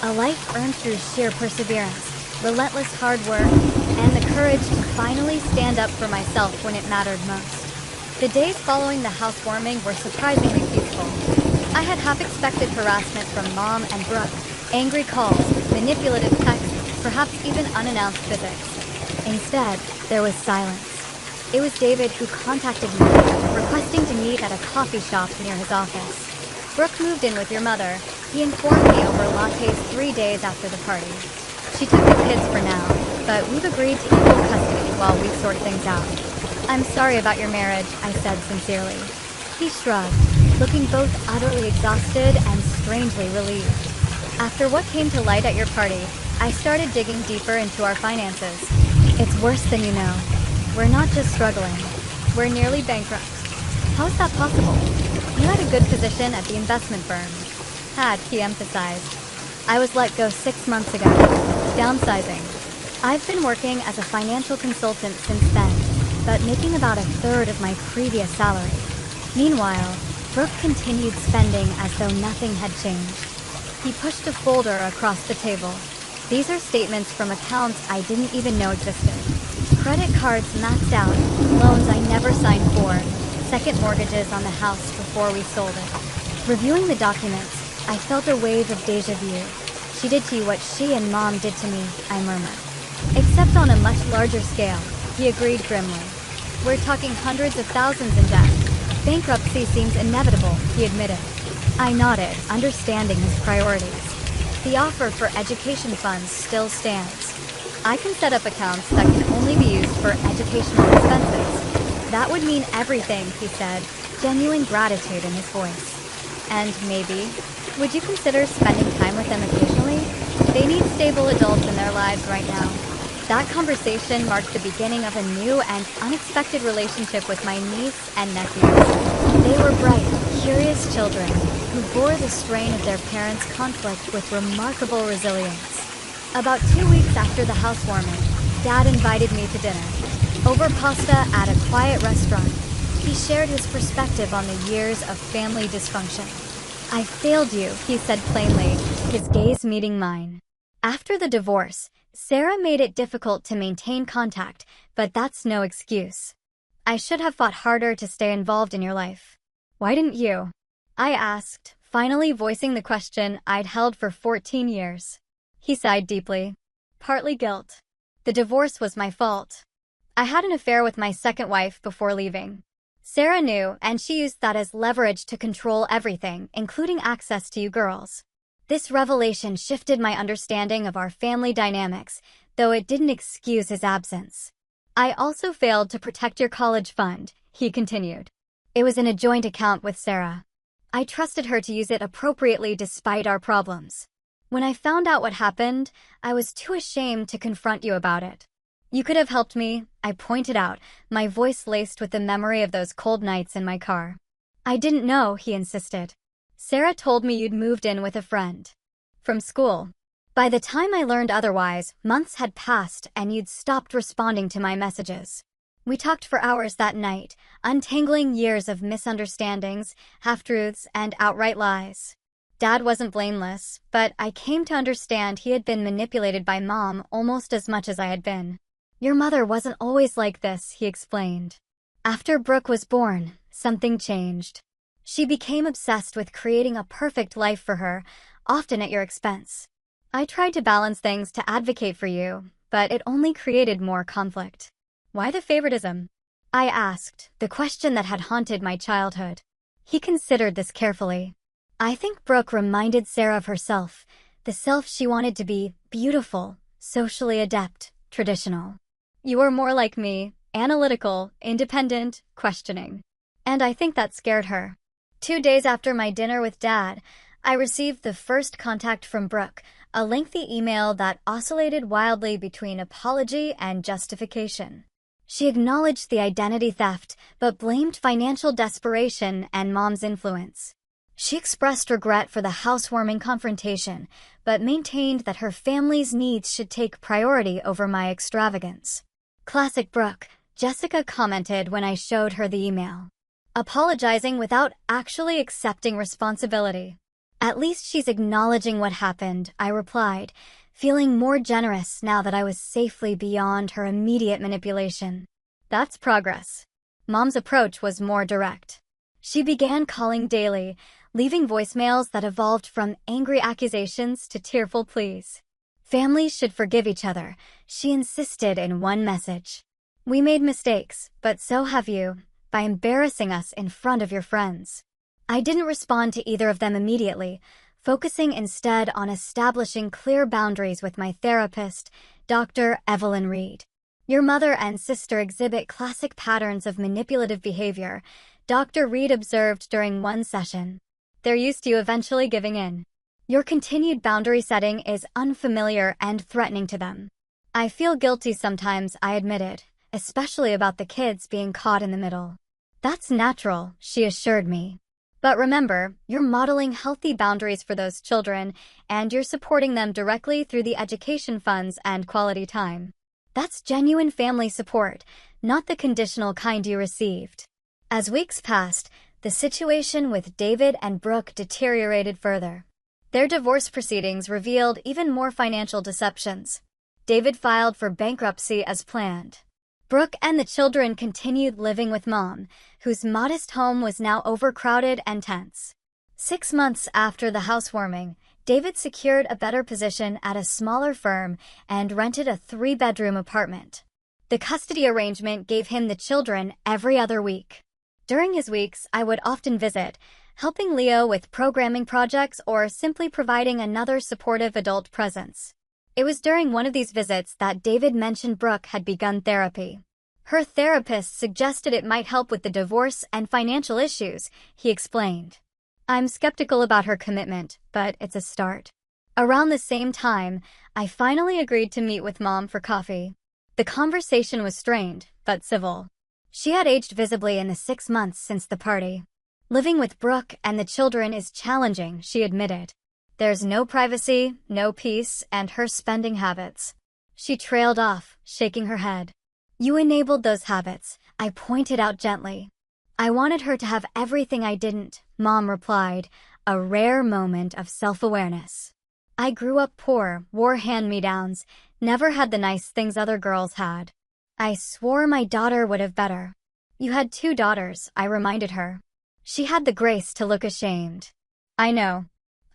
A life earned through sheer perseverance, relentless hard work, and the courage to finally stand up for myself when it mattered most. The days following the housewarming were surprisingly peaceful. I had half-expected harassment from Mom and Brooke, angry calls, manipulative texts, perhaps even unannounced visits. Instead, there was silence. It was David who contacted me, requesting to meet at a coffee shop near his office. Brooke moved in with your mother. He informed me over lattes 3 days after the party. She took the kids for now, but we've agreed to equal custody while we sort things out. I'm sorry about your marriage, I said sincerely. He shrugged, looking both utterly exhausted and strangely relieved. After what came to light at your party, I started digging deeper into our finances. It's worse than you know. We're not just struggling. We're nearly bankrupt. How's that possible? You had a good position at the investment firm. Had, he emphasized. I was let go 6 months ago. Downsizing. I've been working as a financial consultant since then, but making about 1/3 of my previous salary. Meanwhile, Brooke continued spending as though nothing had changed. He pushed a folder across the table. These are statements from accounts I didn't even know existed. Credit cards maxed out, loans I never signed for, second mortgages on the house before we sold it. Reviewing the documents, I felt a wave of deja vu. She did to you what she and Mom did to me, I murmured. Except on a much larger scale, he agreed grimly. We're talking hundreds of thousands in debt. Bankruptcy seems inevitable, he admitted. I nodded, understanding his priorities. The offer for education funds still stands. I can set up accounts that can only be used for educational expenses. That would mean everything, he said, genuine gratitude in his voice. And maybe, would you consider spending time with them occasionally? They need stable adults in their lives right now. That conversation marked the beginning of a new and unexpected relationship with my niece and nephews. They were bright, curious children who bore the strain of their parents' conflict with remarkable resilience. About 2 weeks after the housewarming, Dad invited me to dinner. Over pasta at a quiet restaurant, he shared his perspective on the years of family dysfunction. I failed you, he said plainly, his gaze meeting mine. After the divorce, Sarah made it difficult to maintain contact, but that's no excuse. I should have fought harder to stay involved in your life. Why didn't you? I asked, finally voicing the question I'd held for 14 years. He sighed deeply. Partly guilt. The divorce was my fault. I had an affair with my second wife before leaving. Sarah knew, and she used that as leverage to control everything, including access to you girls. This revelation shifted my understanding of our family dynamics, though it didn't excuse his absence. I also failed to protect your college fund, he continued. It was in a joint account with Sarah. I trusted her to use it appropriately despite our problems. When I found out what happened, I was too ashamed to confront you about it. You could have helped me, I pointed out, my voice laced with the memory of those cold nights in my car. I didn't know, he insisted. Sarah told me you'd moved in with a friend. From school. By the time I learned otherwise, months had passed and you'd stopped responding to my messages. We talked for hours that night, untangling years of misunderstandings, half-truths, and outright lies. Dad wasn't blameless, but I came to understand he had been manipulated by Mom almost as much as I had been. Your mother wasn't always like this, he explained. After Brooke was born, something changed. She became obsessed with creating a perfect life for her, often at your expense. I tried to balance things to advocate for you, but it only created more conflict. Why the favoritism? I asked, the question that had haunted my childhood. He considered this carefully. I think Brooke reminded Sarah of herself, the self she wanted to be, beautiful, socially adept, traditional. You were more like me, analytical, independent, questioning. And I think that scared her. 2 days after my dinner with Dad, I received the first contact from Brooke, a lengthy email that oscillated wildly between apology and justification. She acknowledged the identity theft, but blamed financial desperation and Mom's influence. She expressed regret for the housewarming confrontation, but maintained that her family's needs should take priority over my extravagance. Classic Brooke, Jessica commented when I showed her the email. apologizing without actually accepting responsibility. At least she's acknowledging what happened, I replied, feeling more generous now that I was safely beyond her immediate manipulation. That's progress. Mom's approach was more direct. She began calling daily, leaving voicemails that evolved from angry accusations to tearful pleas. Families should forgive each other, she insisted in one message. We made mistakes, but so have you, by embarrassing us in front of your friends. I didn't respond to either of them immediately, focusing instead on establishing clear boundaries with my therapist, Dr. Evelyn Reed. Your mother and sister exhibit classic patterns of manipulative behavior, Dr. Reed observed during one session. They're used to you eventually giving in. Your continued boundary setting is unfamiliar and threatening to them. I feel guilty sometimes, I admitted, especially about the kids being caught in the middle. That's natural, she assured me. But remember, you're modeling healthy boundaries for those children, and you're supporting them directly through the education funds and quality time. That's genuine family support, not the conditional kind you received. As weeks passed, the situation with David and Brooke deteriorated further. Their divorce proceedings revealed even more financial deceptions. David filed for bankruptcy as planned. Brooke and the children continued living with Mom, whose modest home was now overcrowded and tense. 6 months after the housewarming, David secured a better position at a smaller firm and rented a 3-bedroom apartment. The custody arrangement gave him the children every other week. During his weeks, I would often visit, helping Leo with programming projects or simply providing another supportive adult presence. It was during one of these visits that David mentioned Brooke had begun therapy. Her therapist suggested it might help with the divorce and financial issues, he explained. I'm skeptical about her commitment, but it's a start. Around the same time, I finally agreed to meet with Mom for coffee. The conversation was strained, but civil. She had aged visibly in the 6 months since the party. Living with Brooke and the children is challenging, she admitted. There's no privacy, no peace, and her spending habits. She trailed off, shaking her head. You enabled those habits, I pointed out gently. I wanted her to have everything I didn't, Mom replied, a rare moment of self-awareness. I grew up poor, wore hand-me-downs, never had the nice things other girls had. I swore my daughter would have better. You had 2 daughters, I reminded her. She had the grace to look ashamed. I know.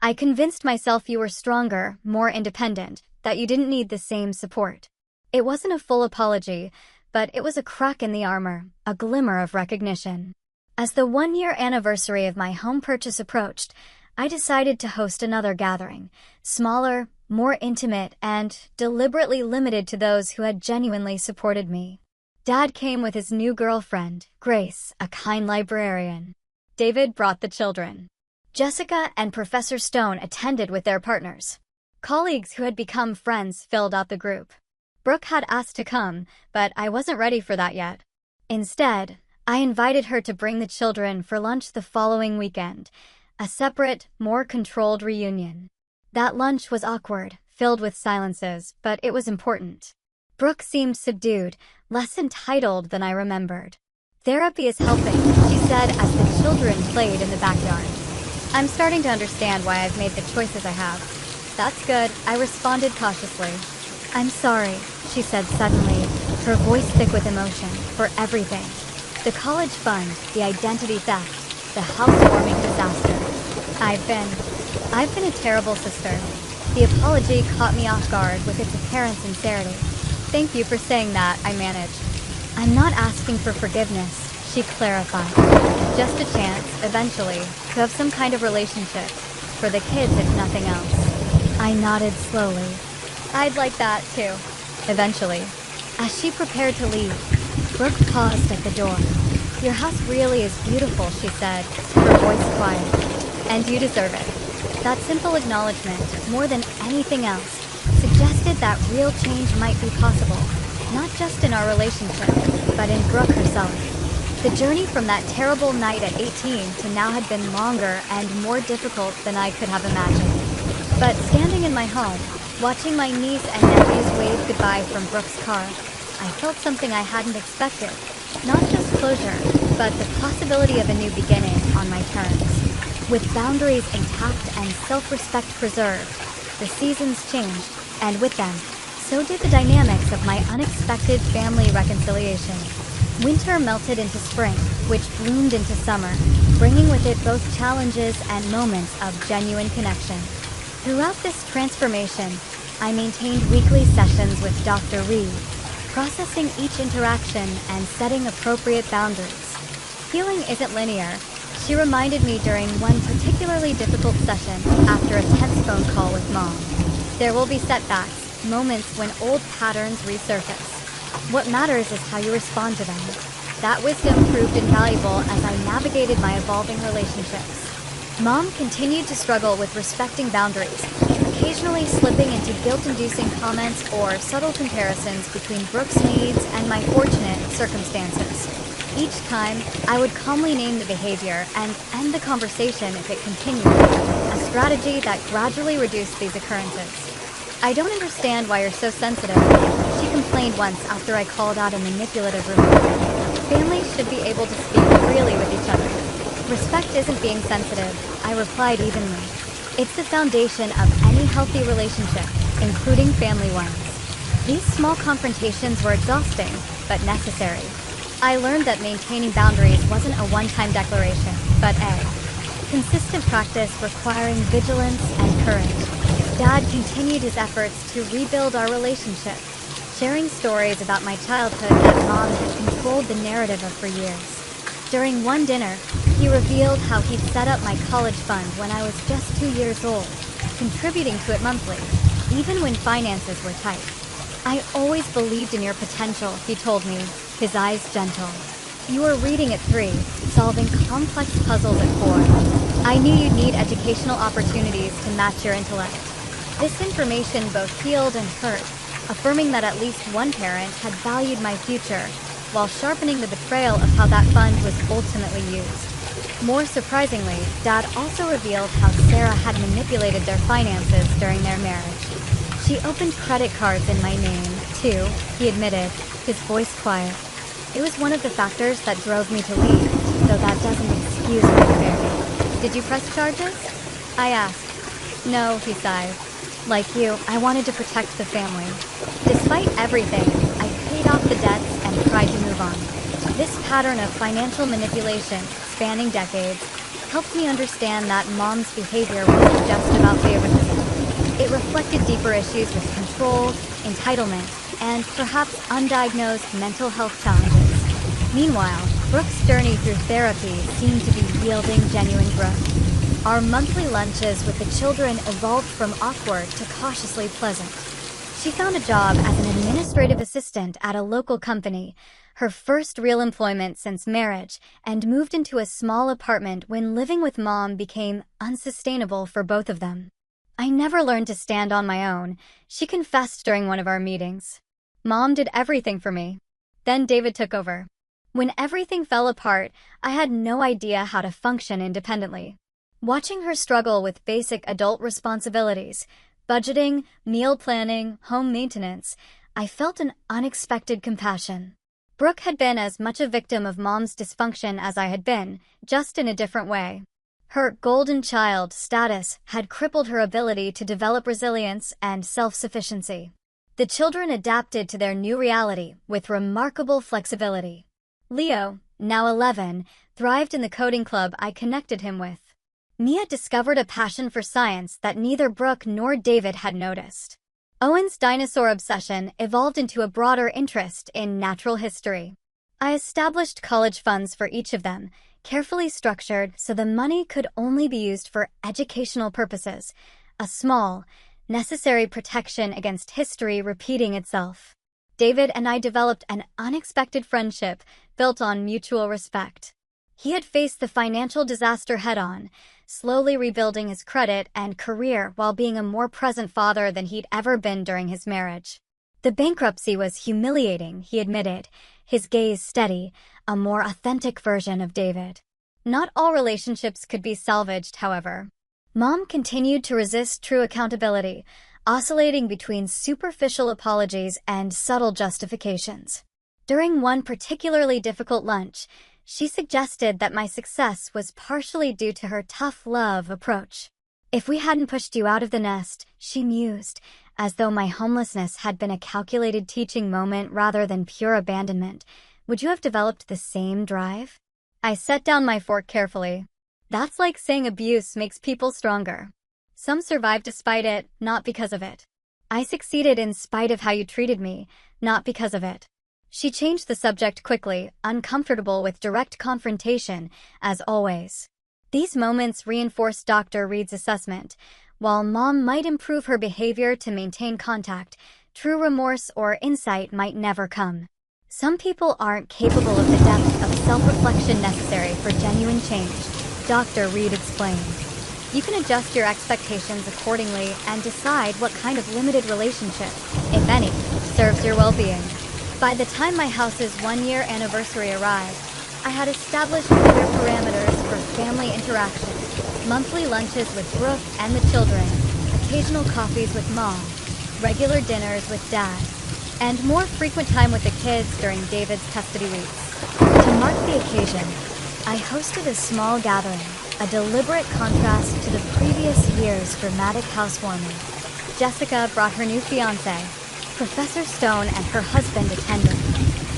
I convinced myself you were stronger, more independent, that you didn't need the same support. It wasn't a full apology, but it was a crack in the armor, a glimmer of recognition. As the 1-year anniversary of my home purchase approached, I decided to host another gathering, smaller, more intimate, and deliberately limited to those who had genuinely supported me. Dad came with his new girlfriend, Grace, a kind librarian. David brought the children. Jessica and Professor Stone attended with their partners. Colleagues who had become friends filled out the group. Brooke had asked to come, but I wasn't ready for that yet. Instead, I invited her to bring the children for lunch the following weekend, a separate, more controlled reunion. That lunch was awkward, filled with silences, but it was important. Brooke seemed subdued, less entitled than I remembered. Therapy is helping, she said as the children played in the backyard. I'm starting to understand why I've made the choices I have. That's good, I responded cautiously. I'm sorry, she said suddenly, her voice thick with emotion, for everything. The college fund, the identity theft, the housewarming disaster. I've been a terrible sister. The apology caught me off guard with its apparent sincerity. Thank you for saying that, I managed. I'm not asking for forgiveness, she clarified. Just a chance, eventually, to have some kind of relationship. For the kids, if nothing else. I nodded slowly. I'd like that, too. Eventually. As she prepared to leave, Brooke paused at the door. Your house really is beautiful, she said, her voice quiet. And you deserve it. That simple acknowledgement, more than anything else, suggested that real change might be possible, not just in our relationship, but in Brooke herself. The journey from that terrible night at 18 to now had been longer and more difficult than I could have imagined. But standing in my home, watching my niece and nephews wave goodbye from Brooke's car, I felt something I hadn't expected. Not just closure, but the possibility of a new beginning on my terms. With boundaries intact and self-respect preserved, the seasons changed, and with them, so did the dynamics of my unexpected family reconciliation. Winter melted into spring, which bloomed into summer, bringing with it both challenges and moments of genuine connection. Throughout this transformation, I maintained weekly sessions with Dr. Reed, processing each interaction and setting appropriate boundaries. Healing isn't linear. She reminded me during one particularly difficult session after a tense phone call with Mom. There will be setbacks, moments when old patterns resurface. What matters is how you respond to them. That wisdom proved invaluable as I navigated my evolving relationships. Mom continued to struggle with respecting boundaries, occasionally slipping into guilt-inducing comments or subtle comparisons between Brooke's needs and my fortunate circumstances. Each time, I would calmly name the behavior and end the conversation if it continued, a strategy that gradually reduced these occurrences. "I don't understand why you're so sensitive," she complained once after I called out a manipulative remark. "Families should be able to speak freely with each other." "Respect isn't being sensitive," I replied evenly. "It's the foundation of any healthy relationship, including family ones." These small confrontations were exhausting, but necessary. I learned that maintaining boundaries wasn't a one-time declaration, but a consistent practice requiring vigilance and courage. Dad continued his efforts to rebuild our relationship, sharing stories about my childhood that Mom had controlled the narrative of for years. During one dinner, he revealed how he'd set up my college fund when I was just 2 years old, contributing to it monthly, even when finances were tight. "I always believed in your potential," he told me, his eyes gentle. "You were reading at 3, solving complex puzzles at 4. I knew you'd need educational opportunities to match your intellect." This information both healed and hurt, affirming that at least one parent had valued my future, while sharpening the betrayal of how that fund was ultimately used. More surprisingly, Dad also revealed how Sarah had manipulated their finances during their marriage. "She opened credit cards in my name, too," he admitted, his voice quiet. "It was one of the factors that drove me to leave, though that doesn't excuse my affair." "Did you press charges?" I asked. "No," he sighed. "Like you, I wanted to protect the family. Despite everything, I paid off the debts and tried to move on." This pattern of financial manipulation, spanning decades, helped me understand that Mom's behavior wasn't just about favoritism. It reflected deeper issues with control, entitlement, and perhaps undiagnosed mental health challenges. Meanwhile, Brooke's journey through therapy seemed to be yielding genuine growth. Our monthly lunches with the children evolved from awkward to cautiously pleasant. She found a job as an administrative assistant at a local company, her first real employment since marriage, and moved into a small apartment when living with Mom became unsustainable for both of them. "I never learned to stand on my own," she confessed during one of our meetings. "Mom did everything for me. Then David took over. When everything fell apart, I had no idea how to function independently." Watching her struggle with basic adult responsibilities, budgeting, meal planning, home maintenance, I felt an unexpected compassion. Brooke had been as much a victim of Mom's dysfunction as I had been, just in a different way. Her golden child status had crippled her ability to develop resilience and self-sufficiency. The children adapted to their new reality with remarkable flexibility. Leo, now 11, thrived in the coding club I connected him with. Mia discovered a passion for science that neither Brooke nor David had noticed. Owen's dinosaur obsession evolved into a broader interest in natural history. I established college funds for each of them, carefully structured so the money could only be used for educational purposes, a small, necessary protection against history repeating itself. David and I developed an unexpected friendship built on mutual respect. He had faced the financial disaster head-on, slowly rebuilding his credit and career while being a more present father than he'd ever been during his marriage. The bankruptcy was humiliating, he admitted, his gaze steady, a more authentic version of David. Not all relationships could be salvaged, however. Mom continued to resist true accountability, oscillating between superficial apologies and subtle justifications. During one particularly difficult lunch, She suggested that my success was partially due to her tough love approach. If we hadn't pushed you out of the nest, she mused, as though my homelessness had been a calculated teaching moment rather than pure abandonment, would you have developed the same drive? I set down my fork carefully. That's like saying abuse makes people stronger. Some survive despite it, not because of it. I succeeded in spite of how you treated me, not because of it. She changed the subject quickly, uncomfortable with direct confrontation, as always. These moments reinforced Dr. Reed's assessment. While Mom might improve her behavior to maintain contact, true remorse or insight might never come. Some people aren't capable of the depth of self-reflection necessary for genuine change, Dr. Reed explained. You can adjust your expectations accordingly and decide what kind of limited relationship, if any, serves your well-being. By the time my house's one-year anniversary arrived, I had established clear parameters for family interaction, monthly lunches with Brooke and the children, occasional coffees with Mom, regular dinners with Dad, and more frequent time with the kids during David's custody weeks. To mark the occasion, I hosted a small gathering, a deliberate contrast to the previous year's dramatic housewarming. Jessica brought her new fiancé. Professor Stone and her husband attended.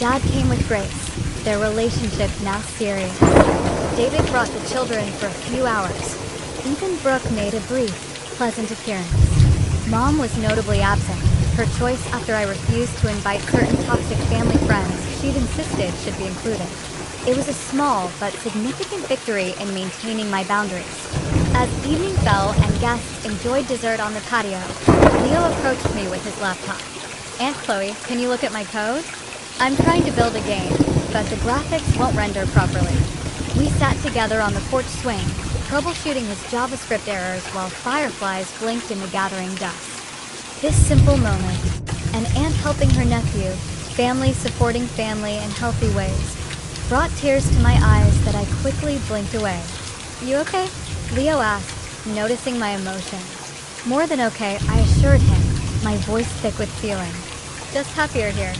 Dad came with Grace, their relationship now serious. David brought the children for a few hours. Even Brooke made a brief, pleasant appearance. Mom was notably absent, her choice after I refused to invite certain toxic family friends she'd insisted should be included. It was a small but significant victory in maintaining my boundaries. As evening fell and guests enjoyed dessert on the patio, Leo approached me with his laptop. Aunt Chloe, can you look at my code? I'm trying to build a game, but the graphics won't render properly. We sat together on the porch swing, troubleshooting his JavaScript errors while fireflies blinked in the gathering dusk. This simple moment, an aunt helping her nephew, family supporting family in healthy ways, brought tears to my eyes that I quickly blinked away. You okay? Leo asked, noticing my emotions. More than okay, I assured him, my voice thick with feeling. Just happier here.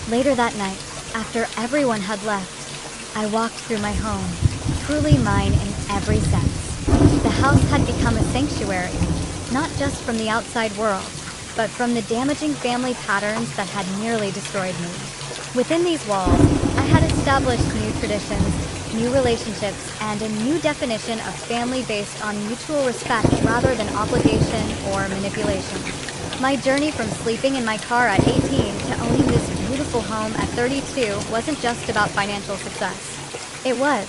Later that night, after everyone had left, I walked through my home, truly mine in every sense. The house had become a sanctuary, not just from the outside world, but from the damaging family patterns that had nearly destroyed me. Within these walls, I had established new traditions, new relationships, and a new definition of family based on mutual respect rather than obligation or manipulation. My journey from sleeping in my car at 18 to owning this beautiful home at 32 wasn't just about financial success. It was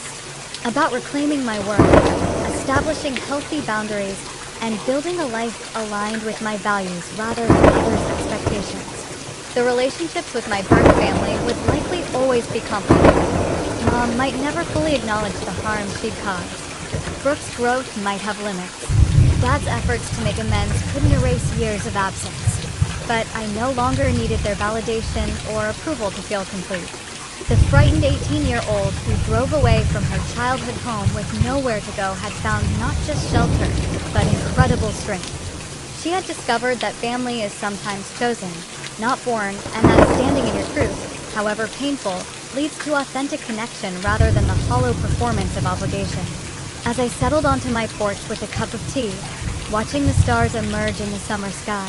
about reclaiming my worth, establishing healthy boundaries, and building a life aligned with my values rather than others' expectations. The relationships with my birth family would likely always be complicated. Mom might never fully acknowledge the harm she'd caused. Brooke's growth might have limits. Dad's efforts to make amends couldn't erase years of absence. But I no longer needed their validation or approval to feel complete. The frightened 18-year-old who drove away from her childhood home with nowhere to go had found not just shelter, but incredible strength. She had discovered that family is sometimes chosen, not born, and that standing in your truth, however painful, leads to authentic connection rather than the hollow performance of obligation. As I settled onto my porch with a cup of tea, watching the stars emerge in the summer sky,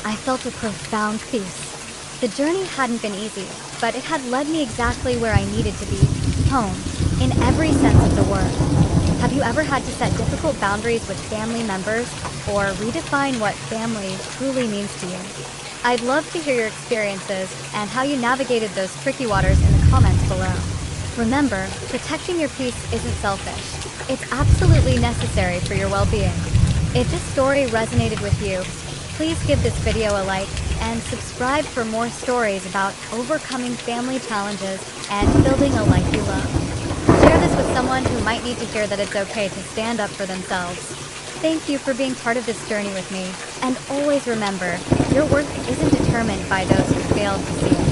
I felt a profound peace. The journey hadn't been easy, but it had led me exactly where I needed to be, home, in every sense of the word. Have you ever had to set difficult boundaries with family members, or redefine what family truly means to you? I'd love to hear your experiences and how you navigated those tricky waters in the comments below. Remember, protecting your peace isn't selfish. It's absolutely necessary for your well-being. If this story resonated with you, please give this video a like and subscribe for more stories about overcoming family challenges and building a life you love. Share this with someone who might need to hear that it's okay to stand up for themselves. Thank you for being part of this journey with me, and always remember, your worth isn't determined by those who failed to see it.